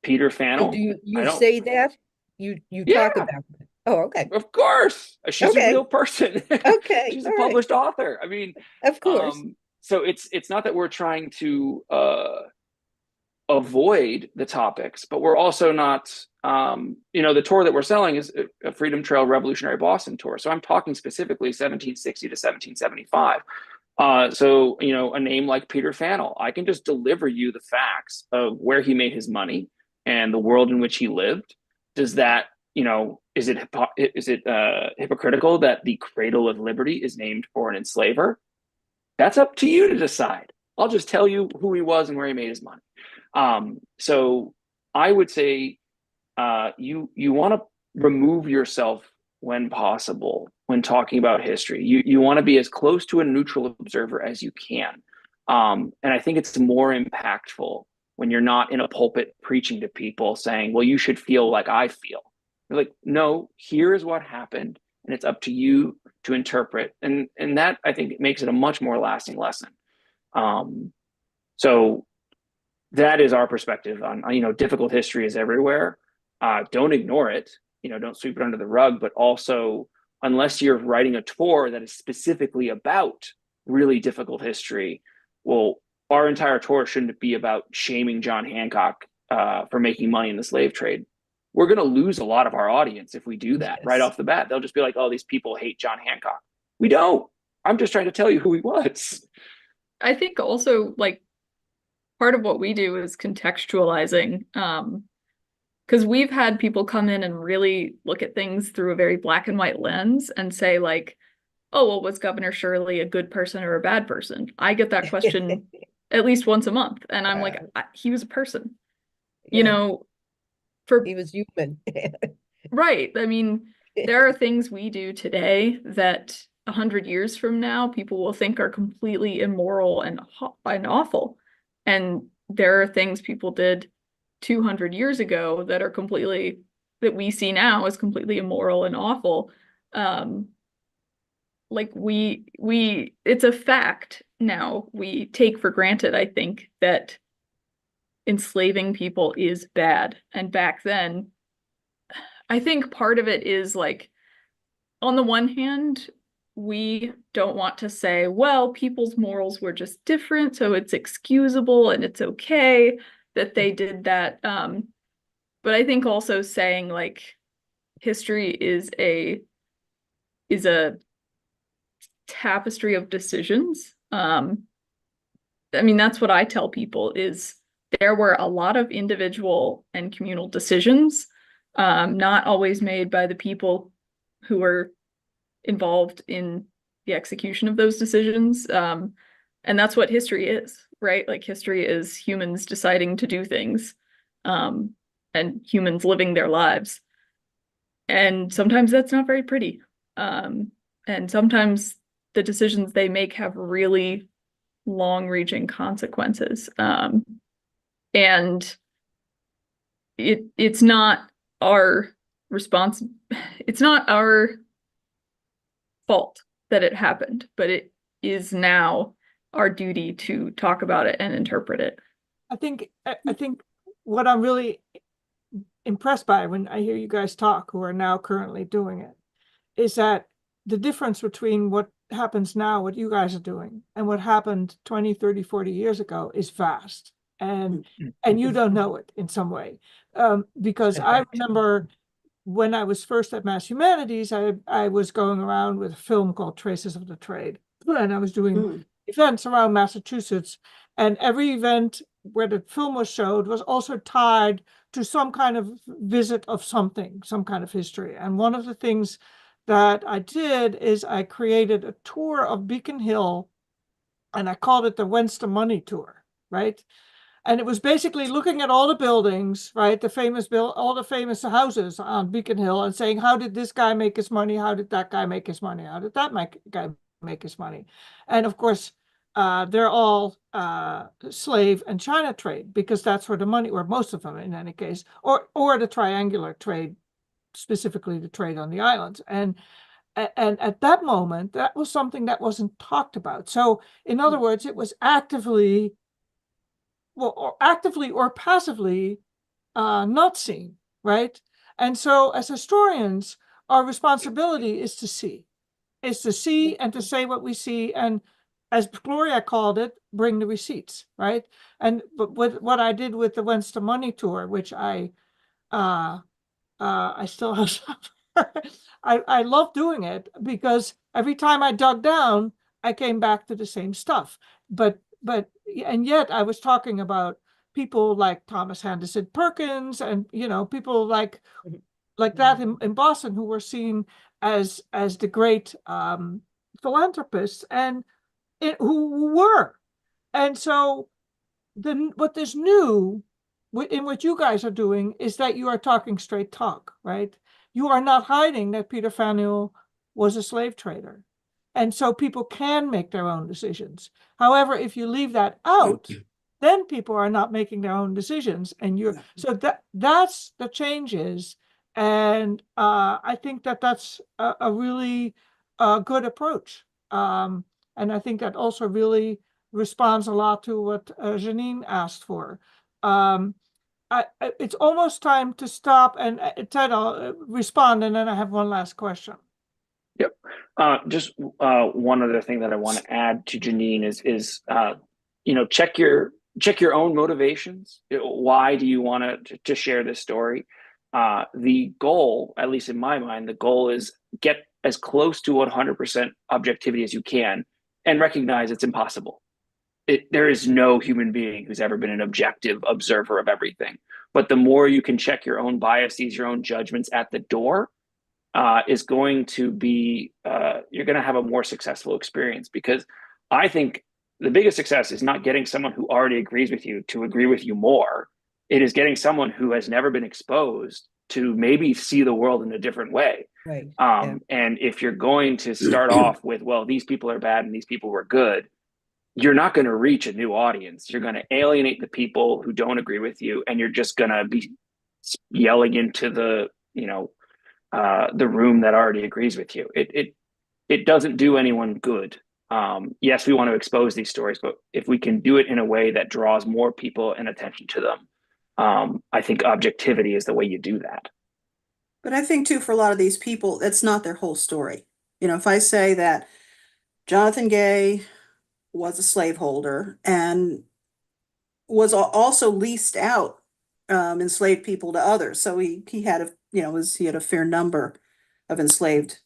Peter So Fannell. do you say that? You Yeah. talk about it? Oh, okay. Of course, she's Okay. a real person. Okay, She's a all right. published author. I mean, Of course. so it's not that we're trying to avoid the topics, but we're also not. The tour that we're selling is a Freedom Trail Revolutionary Boston tour. So I'm talking specifically 1760 to 1775. So a name like Peter Fannell, I can just deliver you the facts of where he made his money and the world in which he lived. Does that, is it hypocritical that the cradle of liberty is named for an enslaver? That's up to you to decide. I'll just tell you who he was and where he made his money. So I would say you want to remove yourself when possible when talking about history. You want to be as close to a neutral observer as you can. And I think it's more impactful when you're not in a pulpit preaching to people saying, well, you should feel like I feel. You're like, no, here is what happened, and it's up to you to interpret. And that, I think, makes it a much more lasting lesson. So that is our perspective on, difficult history is everywhere. Don't ignore it. Don't sweep it under the rug, but also, unless you're writing a tour that is specifically about really difficult history, well, our entire tour shouldn't be about shaming John Hancock for making money in the slave trade. We're going to lose a lot of our audience if we do that right Yes. off the bat. They'll just be like, oh, these people hate John Hancock. We don't. I'm just trying to tell you who he was. I think also, like, part of what we do is contextualizing, because we've had people come in and really look at things through a very black and white lens and say, like, oh, well, was Governor Shirley a good person or a bad person? I get that question at least once a month, and I'm like, he was a person. Yeah. For He was human. right. I mean, there are things we do today that 100 years from now, people will think are completely immoral and awful. And there are things people did 200 years ago that are that we see now as completely immoral and awful. Like it's a fact now. We take for granted, I think, that enslaving people is bad. And back then, I think part of it is, like, on the one hand, we don't want to say, well, people's morals were just different, so it's excusable and it's okay that they did that. But I think also saying, like, history is a tapestry of decisions. I mean, that's what I tell people is there were a lot of individual and communal decisions, not always made by the people who were involved in the execution of those decisions. And that's what history is, right? Like, history is humans deciding to do things, and humans living their lives. And sometimes that's not very pretty. And sometimes the decisions they make have really long-reaching consequences. And it's not our it's not our fault that it happened, but it is now our duty to talk about it and interpret it. I think what I'm really impressed by when I hear you guys talk, who are now currently doing it, is that the difference between what happens now, what you guys are doing, and what happened 20, 30, 40 years ago is vast. And you don't know it in some way. Because I remember when I was first at Mass Humanities, I was going around with a film called Traces of the Trade. and I was doing Mm. events around Massachusetts, and every event where the film was showed was also tied to some kind of visit of something, some kind of history. And one of the things that I did is I created a tour of Beacon Hill, and I called it the Whence the Money Tour, right? And it was basically looking at all the buildings, right? All the famous houses on Beacon Hill, and saying, how did this guy make his money? How did that guy make his money? How did that guy make his money? And of course, they're all slave and China trade, because that's where the money, or most of them in any case, or the triangular trade, specifically the trade on the islands. And at that moment, that was something that wasn't talked about. So in other words, it was actively or passively not seen, right? And so as historians, our responsibility is to see and to say what we see, and as Gloria called it, bring the receipts, right? And but with what I did with the Whence the Money tour, which I still have I love doing it, because every time I dug down, I came back to the same stuff. And yet I was talking about people like Thomas Henderson Perkins, and people like that in Boston, who were seen as the great philanthropists, and who were. And so what is new in what you guys are doing is that you are talking straight talk, right? You are not hiding that Peter Faneuil was a slave trader. And so people can make their own decisions. However, if you leave that out, then people are not making their own decisions. And so that's the changes. And I think that's a really good approach. And I think that also really responds a lot to what Janine asked for. It's almost time to stop, and Ted, I'll respond, and then I have one last question. Yep. Just one other thing that I want to add to Janine is check your own motivations. Why do you want to share this story? The goal, at least in my mind, the goal is get as close to 100% objectivity as you can, and recognize it's impossible. There is no human being who's ever been an objective observer of everything. But the more you can check your own biases, your own judgments at the door, is going to be, you're going to have a more successful experience. Because I think the biggest success is not getting someone who already agrees with you to agree with you more. It is getting someone who has never been exposed to maybe see the world in a different way. Right. And if you're going to start off with, well, these people are bad and these people were good, you're not going to reach a new audience. You're going to alienate the people who don't agree with you, and you're just going to be yelling into the room that already agrees with you. It doesn't do anyone good. Yes, we want to expose these stories, but if we can do it in a way that draws more people and attention to them, I think objectivity is the way you do that. But I think too, for a lot of these people, that's not their whole story. If I say that Jonathan Gay was a slaveholder and was also leased out enslaved people to others, so he had a fair number of enslaved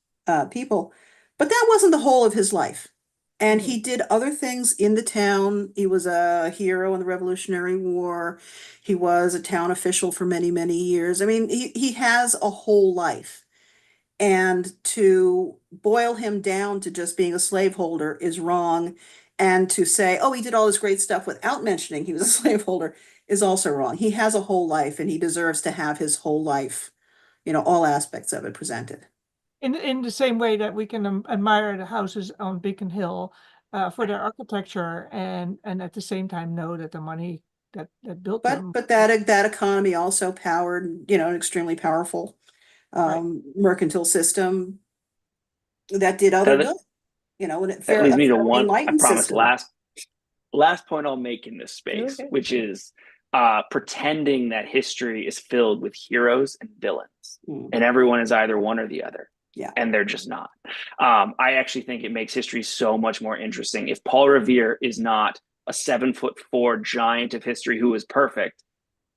people, but that wasn't the whole of his life. And he did other things in the town. He was a hero in the Revolutionary War. He was a town official for many, many years. I mean, he has a whole life. And to boil him down to just being a slaveholder is wrong. And to say, oh, he did all this great stuff without mentioning he was a slaveholder is also wrong. He has a whole life, and he deserves to have his whole life, all aspects of it presented. In the same way that we can admire the houses on Beacon Hill for their architecture, and at the same time know that the money that built them. But that economy also powered, an extremely powerful mercantile system that did other good. And that leads me to one, I promise, system. last point I'll make in this space, Okay. which is pretending that history is filled with heroes and villains, and everyone is either one or the other. Yeah. And they're just not. I actually think it makes history so much more interesting. If Paul Revere is not a 7'4" giant of history who is perfect,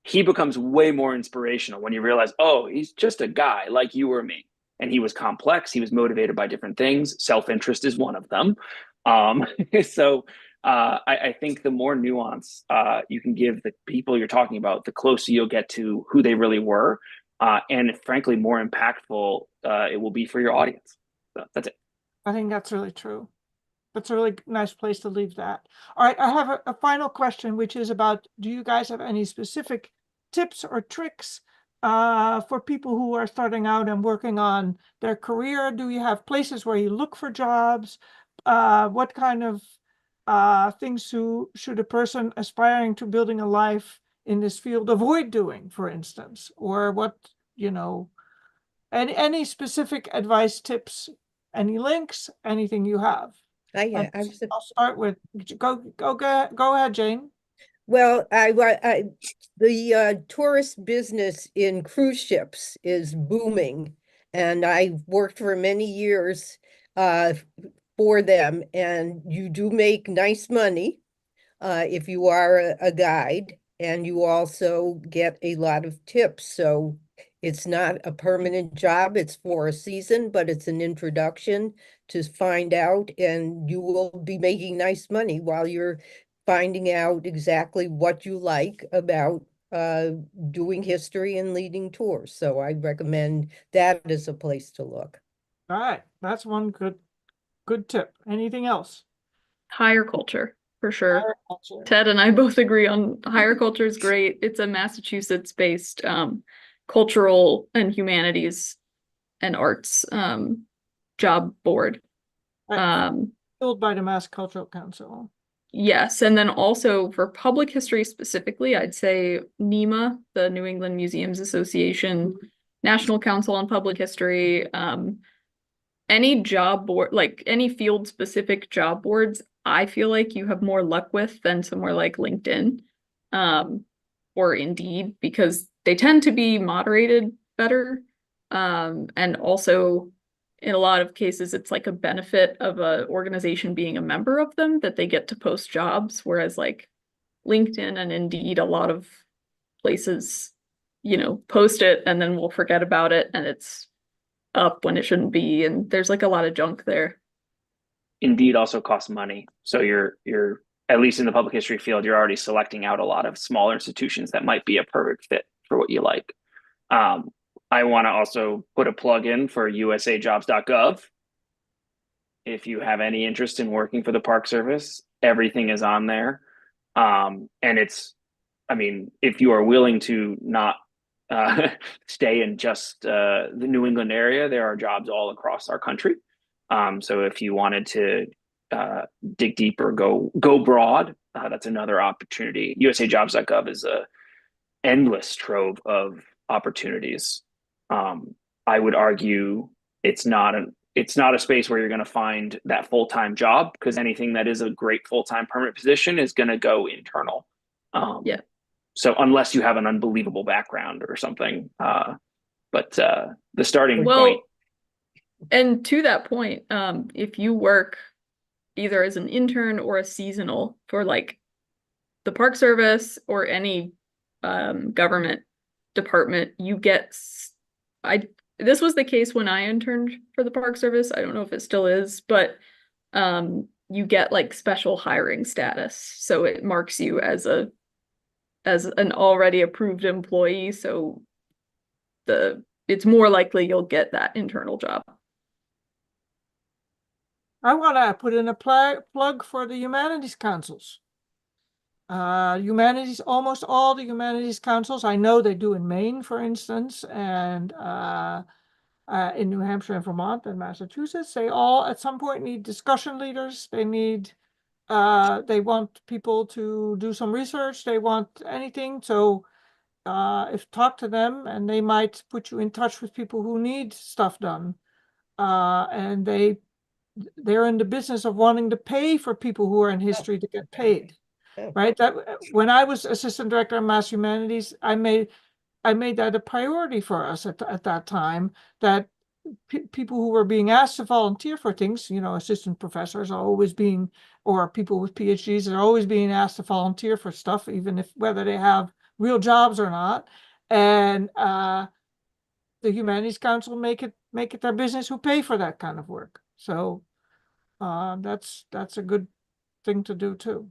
he becomes way more inspirational when you realize, oh, he's just a guy like you or me. And he was complex. He was motivated by different things. Self-interest is one of them. So I think the more nuance you can give the people you're talking about, the closer you'll get to who they really were, and frankly, more impactful it will be for your audience. So that's it. I think that's really true. That's a really nice place to leave that. All right, I have a final question, which is about, do you guys have any specific tips or tricks for people who are starting out and working on their career? Do you have places where you look for jobs? What kind of things should a person aspiring to building a life in this field avoid doing, for instance? Or what, any specific advice, tips, any links, anything you have? I And was, I'll start with, go ahead, Jane. well, the tourist business in cruise ships is booming, and I worked for many years for them, and you do make nice money if you are a guide, and you also get a lot of tips. So it's not a permanent job, it's for a season, but it's an introduction to find out, and you will be making nice money while you're finding out exactly what you like about doing history and leading tours. So I recommend that as a place to look. All right, that's one good tip. Anything else? Higher culture, for sure. Agriculture. Ted and I both agree on higher culture is great. It's a Massachusetts-based cultural and humanities and arts job board. Right, Built by the Mass Cultural Council. Yes, and then also for public history specifically, I'd say NEMA, the New England Museums Association, National Council on Public History, any job board, like any field specific job boards, I feel like you have more luck with than somewhere like LinkedIn, or Indeed, because they tend to be moderated better. And also in a lot of cases, it's like a benefit of a organization being a member of them that they get to post jobs, whereas like LinkedIn and Indeed, a lot of places, post it and then we'll forget about it and it's up when it shouldn't be, and there's like a lot of junk there. Indeed also costs money. So you're at least in the public history field, you're already selecting out a lot of smaller institutions that might be a perfect fit for what you like. I want to also put a plug in for usajobs.gov. If you have any interest in working for the Park Service, everything is on there. And if you are willing to not stay in just the New England area, there are jobs all across our country. So if you wanted to dig deeper, go broad, that's another opportunity. usajobs.gov is a endless trove of opportunities. I would argue it's not a space where you're going to find that full-time job, because anything that is a great full-time permanent position is going to go internal. Yeah. So unless you have an unbelievable background or something, but the starting point. And to that point, if you work either as an intern or a seasonal for like the Park Service or any government department, you get this was the case when I interned for the Park Service. I don't know if it still is, but you get like special hiring status. So it marks you as an already approved employee. So it's more likely you'll get that internal job. I want to put in a plug for the Humanities Councils. Almost all the Humanities Councils, I know they do in Maine, for instance, and in New Hampshire and Vermont and Massachusetts, they all at some point need discussion leaders. They want people to do some research. They want anything. So if talk to them, and they might put you in touch with people who need stuff done. And they're in the business of wanting to pay for people who are in history to get paid. Right? That when I was assistant director of Mass Humanities, I made that a priority for us at that time, that people who were being asked to volunteer for things, assistant professors are always being, or people with PhDs are always being asked to volunteer for stuff, even if whether they have real jobs or not. And the Humanities Council make it their business who pay for that kind of work. So That's a good thing to do too.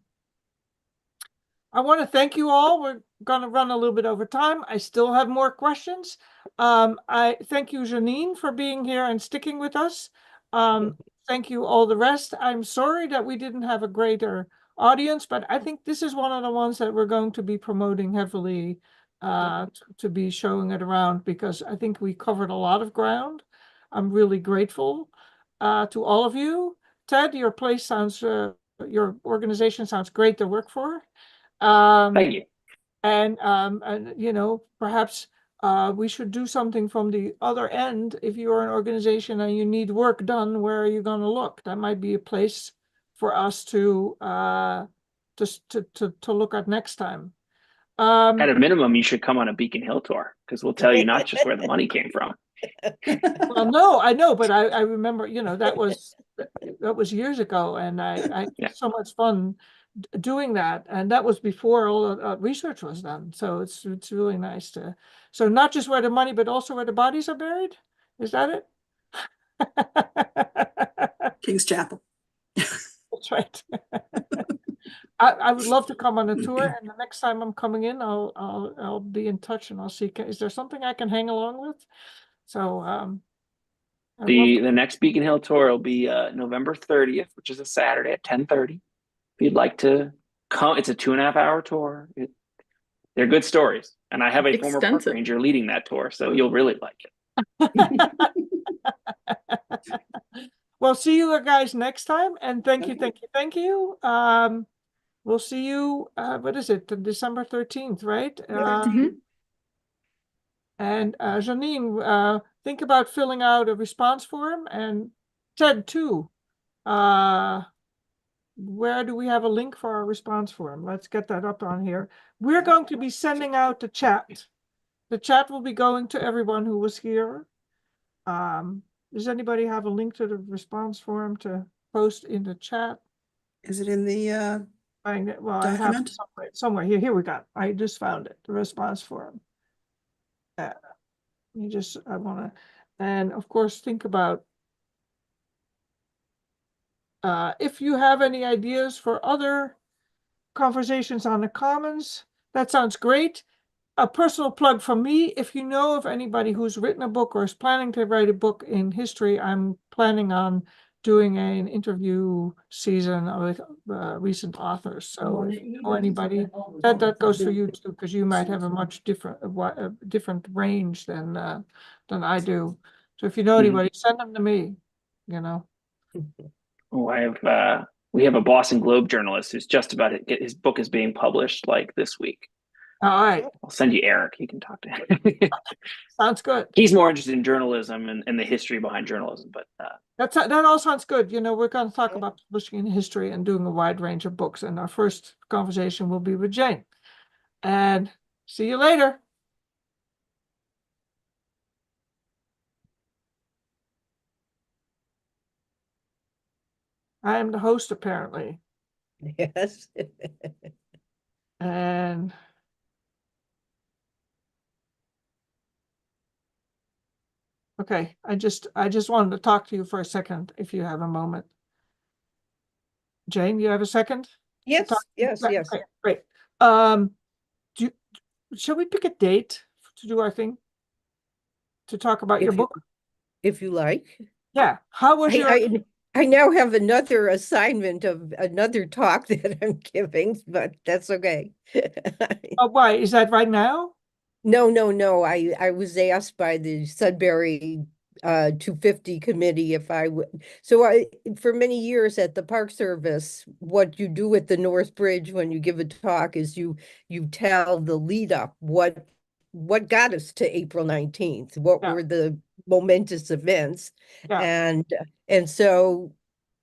I want to thank you all. We're going to run a little bit over time. I still have more questions. I thank you, Janine, for being here and sticking with us. Thank you all the rest. I'm sorry that we didn't have a greater audience, but I think this is one of the ones that we're going to be promoting heavily to be showing it around, because I think we covered a lot of ground. I'm really grateful to all of you. Ted, your place sounds, your organization sounds great to work for. Thank you. And you know, perhaps we should do something from the other end. If you're an organization and you need work done, where are you going to look? That might be a place for us to look at next time. At a minimum, you should come on a Beacon Hill tour, because we'll tell you not just where the money came from. Well, no, I know, but I remember, you know, that was years ago, and I Yeah. had so much fun doing that, and that was before all the research was done. So it's really nice to, so not just where the money, but also where the bodies are buried. Is that it? King's Chapel. That's right. I would love to come on a tour, and the next time I'm coming in, I'll be in touch, and I'll see, is there something I can hang along with? So I'd love The next Beacon Hill tour will be November 30th, which is a Saturday at 10:30. If you'd like to come, it's a 2.5-hour tour. They're good stories, and I have a former park Extensive. ranger leading that tour, so you'll really like it. Well, see you guys next time, and thank you. We'll see you, what is it, December 13th, right? Mhm. And Janine, think about filling out a response form, and Ted too. Where do we have a link for our response form? Let's get that up on here. We're going to be sending out the chat. The chat will be going to everyone who was here. Does anybody have a link to the response form to post in the chat? Is it in the I have it document? somewhere here. Here we got. I just found it. The response form. I want to, and of course, think about if you have any ideas for other conversations on the Commons. That sounds great. A personal plug from me, if you know of anybody who's written a book or is planning to write a book in history, I'm planning on doing an interview season with recent authors. So if you know anybody, that goes for you too, because you might have a much different range than I do. So if you know anybody, send them to me, you know. Oh, we have a Boston Globe journalist who's just about to get his book is being published like this week. All right, I'll send you Eric. You can talk to him. sounds good. He's more interested in journalism and the history behind journalism, but That all sounds good. You know, we're going to talk about publishing in history and doing a wide range of books. And our first conversation will be with Jane. And see you later. I am the host, apparently. Yes. And okay, I just wanted to talk to you for a second, if you have a moment. Jane, you have a second? Yes, yes, Okay, yes. great. Shall we pick a date to do our thing? To talk about your book? If you like. Yeah. How was your I now have another assignment of another talk that I'm giving, but that's okay. why? Is that right now? No. I was asked by the Sudbury 250 committee if I would. So for many years at the Park Service, what you do at the North Bridge when you give a talk is you tell the lead up what got us to April 19th, what Yeah. were the momentous events. Yeah. And so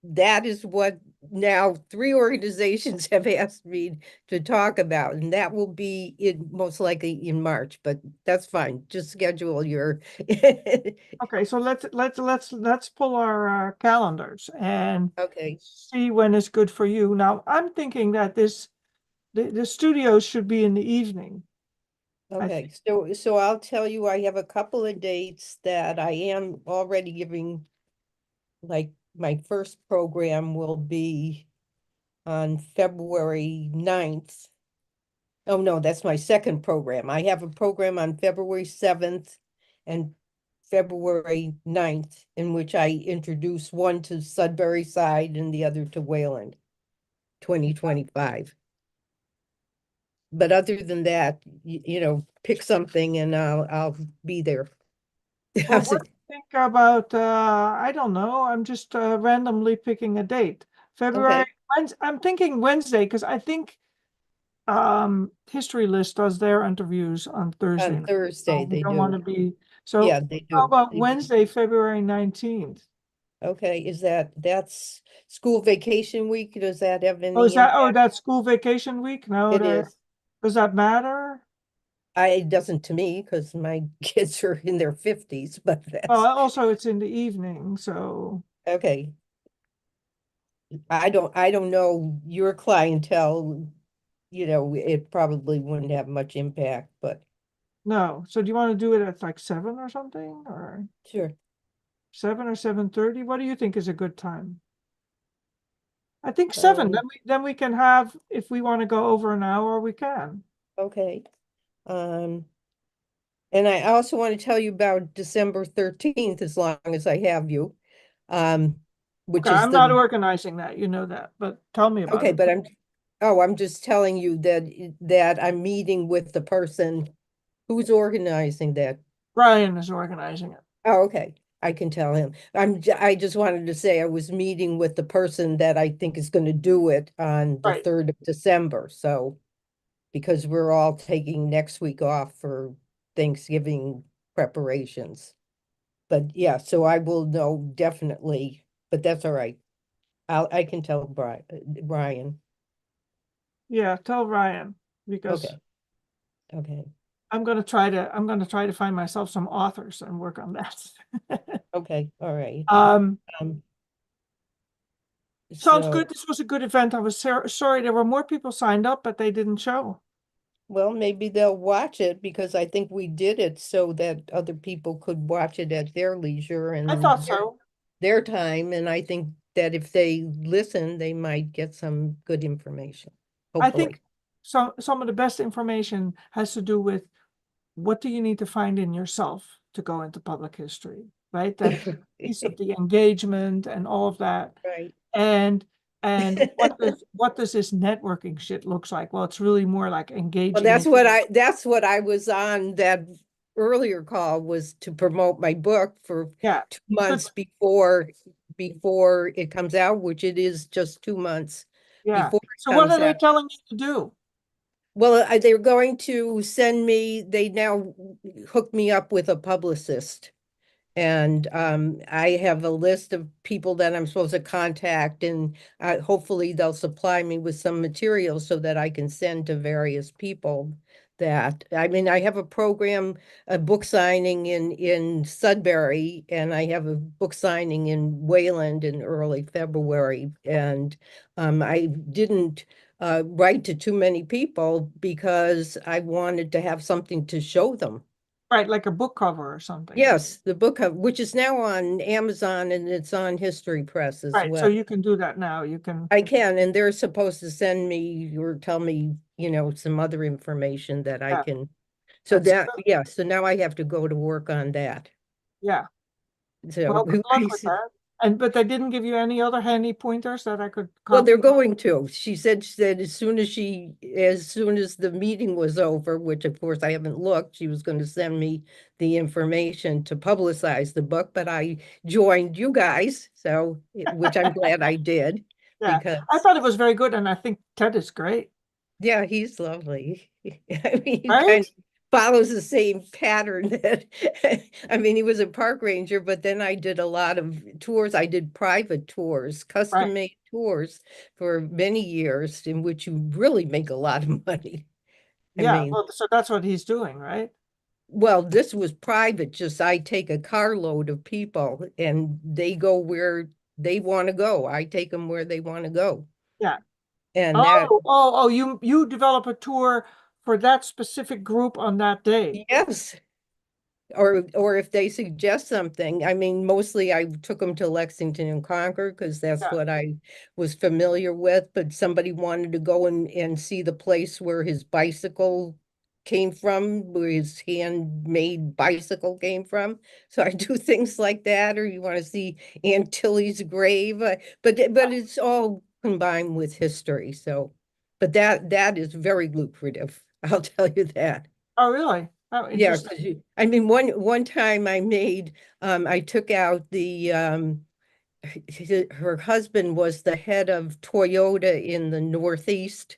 that is what now 3 organizations have asked me to talk about, and that will be most likely in March, but that's fine. Just schedule your Okay, so let's pull our calendars and okay. see when it's good for you. Now, I'm thinking that the studios should be in the evening. Okay, so I'll tell you, I have a couple of dates that I am already giving like my first program will be on February 9th. Oh, no, that's my second program. I have a program on February 7th and February 9th, in which I introduce one to Sudbury side and the other to Wayland, 2025. But other than that, you know, pick something and I'll be there. Well, How's what it? do you think about, I don't know, I'm just randomly picking a date. February, Okay, I'm thinking Wednesday, because I think History List does their interviews on Thursday on night. Thursday So we they don't want do. to be, Yeah, so they how do. about They do. Wednesday, February 19th? Okay, that's school vacation week? Does that have Oh, is any that, impact? that's school vacation week? No, It is. does that matter? It doesn't to me because my kids are in their 50s, but Oh, that's also it's in the evening, so, okay. I don't know your clientele, you know, it probably wouldn't have much impact, but no. So do you want to do it at like 7 or something, or sure. 7 or 7:30? What do you think is a good time? I think 7, Um, then we can have, if we want to go over an hour, we can. okay. Um, and I also want to tell you about December 13th, as long as I have you. Um, which Okay, is I'm not the organizing that, you know that, but tell me about okay, it. but I'm just telling you that I'm meeting with the person who's organizing that. Brian is organizing it. Oh, okay. I can tell him. I just wanted to say I was meeting with the person that I think is going to do it on the Right. 3rd of December. So because we're all taking next week off for Thanksgiving preparations. But yeah, so I will know definitely, but that's all right. I can tell Brian. Yeah, tell Ryan, because Okay. Okay. I'm gonna try to find myself some authors and work on that. Okay. All right. Um, Um, sounds so good. This was a good event. I was sorry there were more people signed up, but they didn't show. well, maybe they'll watch it because I think we did it so that other people could watch it at their leisure I and thought so. their time. And I think that if they listen, they might get some good information, I hopefully. think some of the best information has to do with what do you need to find in yourself to go into public history, right? That piece of the engagement and all of that. Right. And what does this networking shit looks like? Well, it's really more like Well, engaging in that's what I was on that earlier call was to promote my book for yeah. 2 months So before it comes out, which it is just 2 months yeah. before So it what comes are they out. telling you to do? Well, they're going to send me, they now hook me up with a publicist. And I have a list of people that I'm supposed to contact, and hopefully they'll supply me with some material so that I can send to various people. That I mean, I have a program, a book signing in Sudbury, and I have a book signing in Wayland in early February. And I didn't write to too many people because I wanted to have something to show them. Right, like a book cover or something. Yes, the book, which is now on Amazon and it's on History Press as Right. So well. you can do that now. You can. I can, and they're supposed to send me or tell me, you know, some other information that I Yeah, can. So that's that, good. yeah, so now I have to go to work on that. Yeah. So, Well, good luck with that. But they didn't give you any other handy pointers that I could well, they're copy? going to. She said as soon as the meeting was over, which of course I haven't looked, she was going to send me the information to publicize the book, but I joined you guys, so, which I'm glad I did Yeah, I because, thought it was very good, and I think Ted is great. yeah, he's lovely. I mean, he Right? kind of follows the same pattern that, I mean, he was a park ranger, but then I did a lot of tours. I did private tours, Right. custom-made tours for many years in which you really make a lot of money. I Yeah. mean, Well, so that's what he's doing, right? well, this was private, just I take a carload of people and they go where they want to go. I take them where they want to go. Yeah. And that, You develop a tour for that specific group on that day. yes. or if they suggest something. I mean, mostly I took them to Lexington and Concord because that's Yeah. what I was familiar with, but somebody wanted to go and see the place where his bicycle came from, where his handmade bicycle came from. So I do things like that, or you want to see Aunt Tilly's grave, but it's all combined with history. So, but that is very lucrative. I'll tell you that. Oh, really? Oh, Yeah, interesting. I mean, one time I took out her husband was the head of Toyota in the Northeast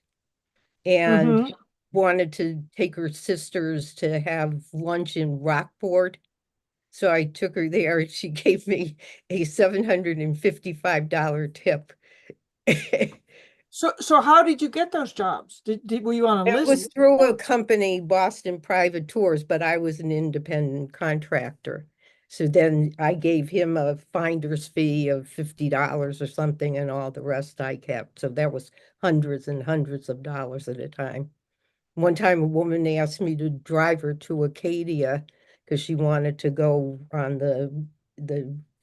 and Mhm. wanted to take her sisters to have lunch in Rockport. So I took her there. She gave me a $755 tip. So how did you get those jobs? Were you on a It was list? through a company, Boston Private Tours, but I was an independent contractor. So then I gave him a finder's fee of $50 or something, and all the rest I kept. So that was hundreds and hundreds of dollars at a time. One time a woman asked me to drive her to Acadia because she wanted to go on the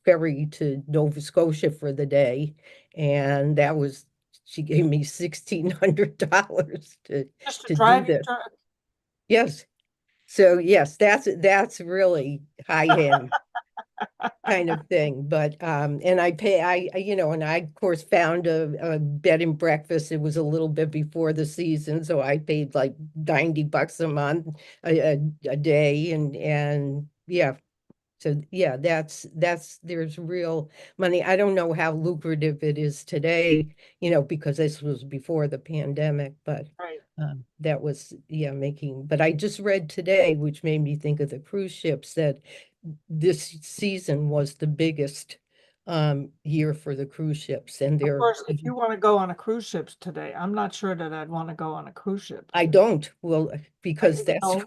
ferry to Nova Scotia for the day. And that was, she gave me $1,600 Just to to do drive you this. to? Yes. So yes, that's really high end kind of thing. But and and I of course found a bed and breakfast. It was a little bit before the season, so I paid like $90 a month a day, and yeah. So yeah, that's there's real money. I don't know how lucrative it is today, because this was before the pandemic, but Right. that was, yeah, making, but I just read today, which made me think of the cruise ships, that this season was the biggest year for the cruise ships, and Of they're, course, if you want to go on a cruise ship today, I'm not sure that I'd want to go on a cruise ship. I don't, well, because You that's, know,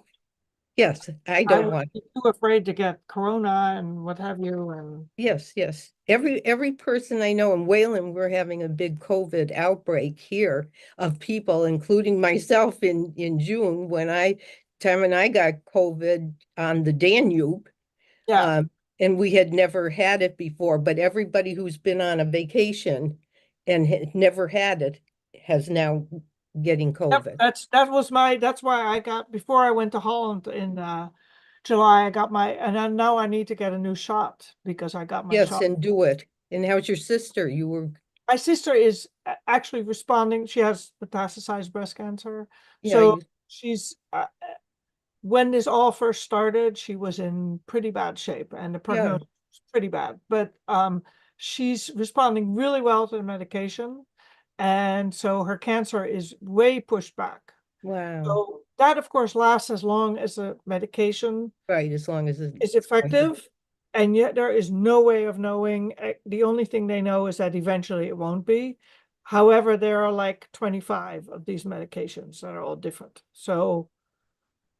yes, I I don't would want. be too afraid to get corona and what have you, and Yes, yes. Every person I know in Wayland, we're having a big COVID outbreak here of people, including myself in June when I got COVID on the Danube. yeah. Um, and we had never had it before, but everybody who's been on a vacation and had never had it has now getting Yep, COVID. that's why I got, before I went to Holland in July, I got and I know I need to get a new shot because I got my Yes, shot. and do it. And how's your sister? You were, My sister is actually responding. She has metastasized breast cancer. yeah, So she's, when this all first started, she was in pretty bad shape and the yeah, prognosis was pretty bad. But she's responding really well to the medication. And so her cancer is way pushed back. wow. So that, of course, lasts as long as the medication Right, as long as is it's going to, effective. And yet there is no way of knowing. The only thing they know is that eventually it won't be. However, there are like 25 of these medications that are all different. So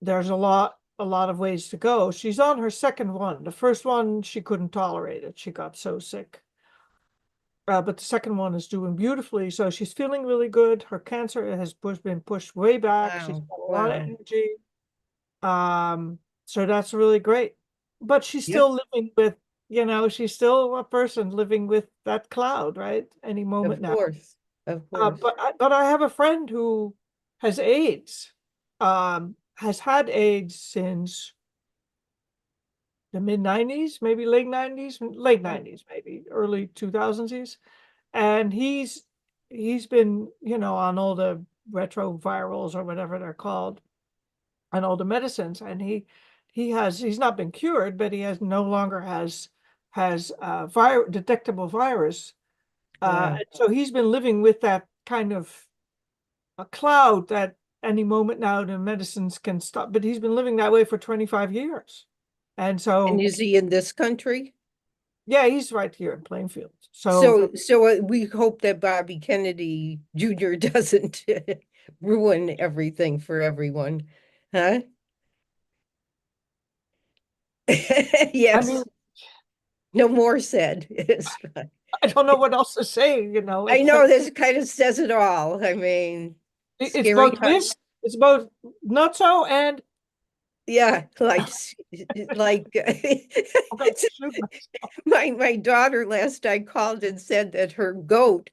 there's a lot of ways to go. She's on her second one. The first one, she couldn't tolerate it. She got so sick. But the second one is doing beautifully. So she's feeling really good. Her cancer has been pushed way back. She's wow, got a lot of wow. energy. So that's really great. But she's Yep, still living with, she's still a person living with that cloud, right? Any moment of now. course, of course. But I have a friend who has AIDS, has had AIDS since the mid 90s, maybe late 90s, late 90s, maybe early 2000s. And he's been, on all the retrovirals or whatever they're called and all the medicines. And he's not been cured, but he has no longer has detectable virus. Wow. And so he's been living with that kind of a cloud that any moment now the medicines can stop, but he's been living that way for 25 years. And And so, is he in this country? yeah, he's right here in Plainfield. So So we hope that Bobby Kennedy Jr. doesn't ruin everything for everyone, huh? I mean, Yes, no more said. It's fine. I don't know what else to say, I it's know this kind of says it all. I mean, it's scary both time. it's both not so and Yeah, like Okay, super. my daughter last night called and said that her goat,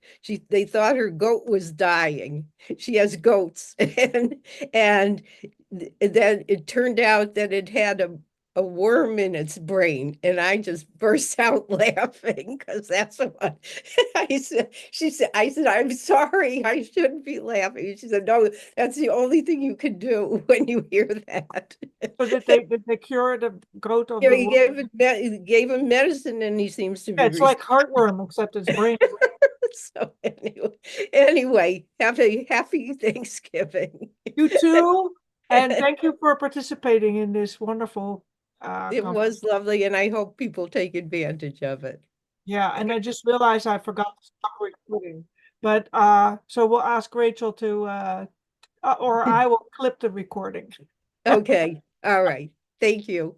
they thought her goat was dying. She has goats and then it turned out that it had a worm in its brain, and I just burst out laughing because that's what I said. I said, I'm sorry, I shouldn't be laughing. She said, no, that's the only thing you can do when you hear that. So did they cure the goat of Yeah, the he worm? he gave him medicine and he seems to be Yeah, it's like heartworm, except it's brain. so anyway, have a happy Thanksgiving. You too, and thank you for participating in this wonderful It conference. was lovely, and I hope people take advantage of it. Yeah, and I just realized I forgot to stop recording. But so we'll ask Rachel to or I will clip the recording. Okay, all right. Thank you.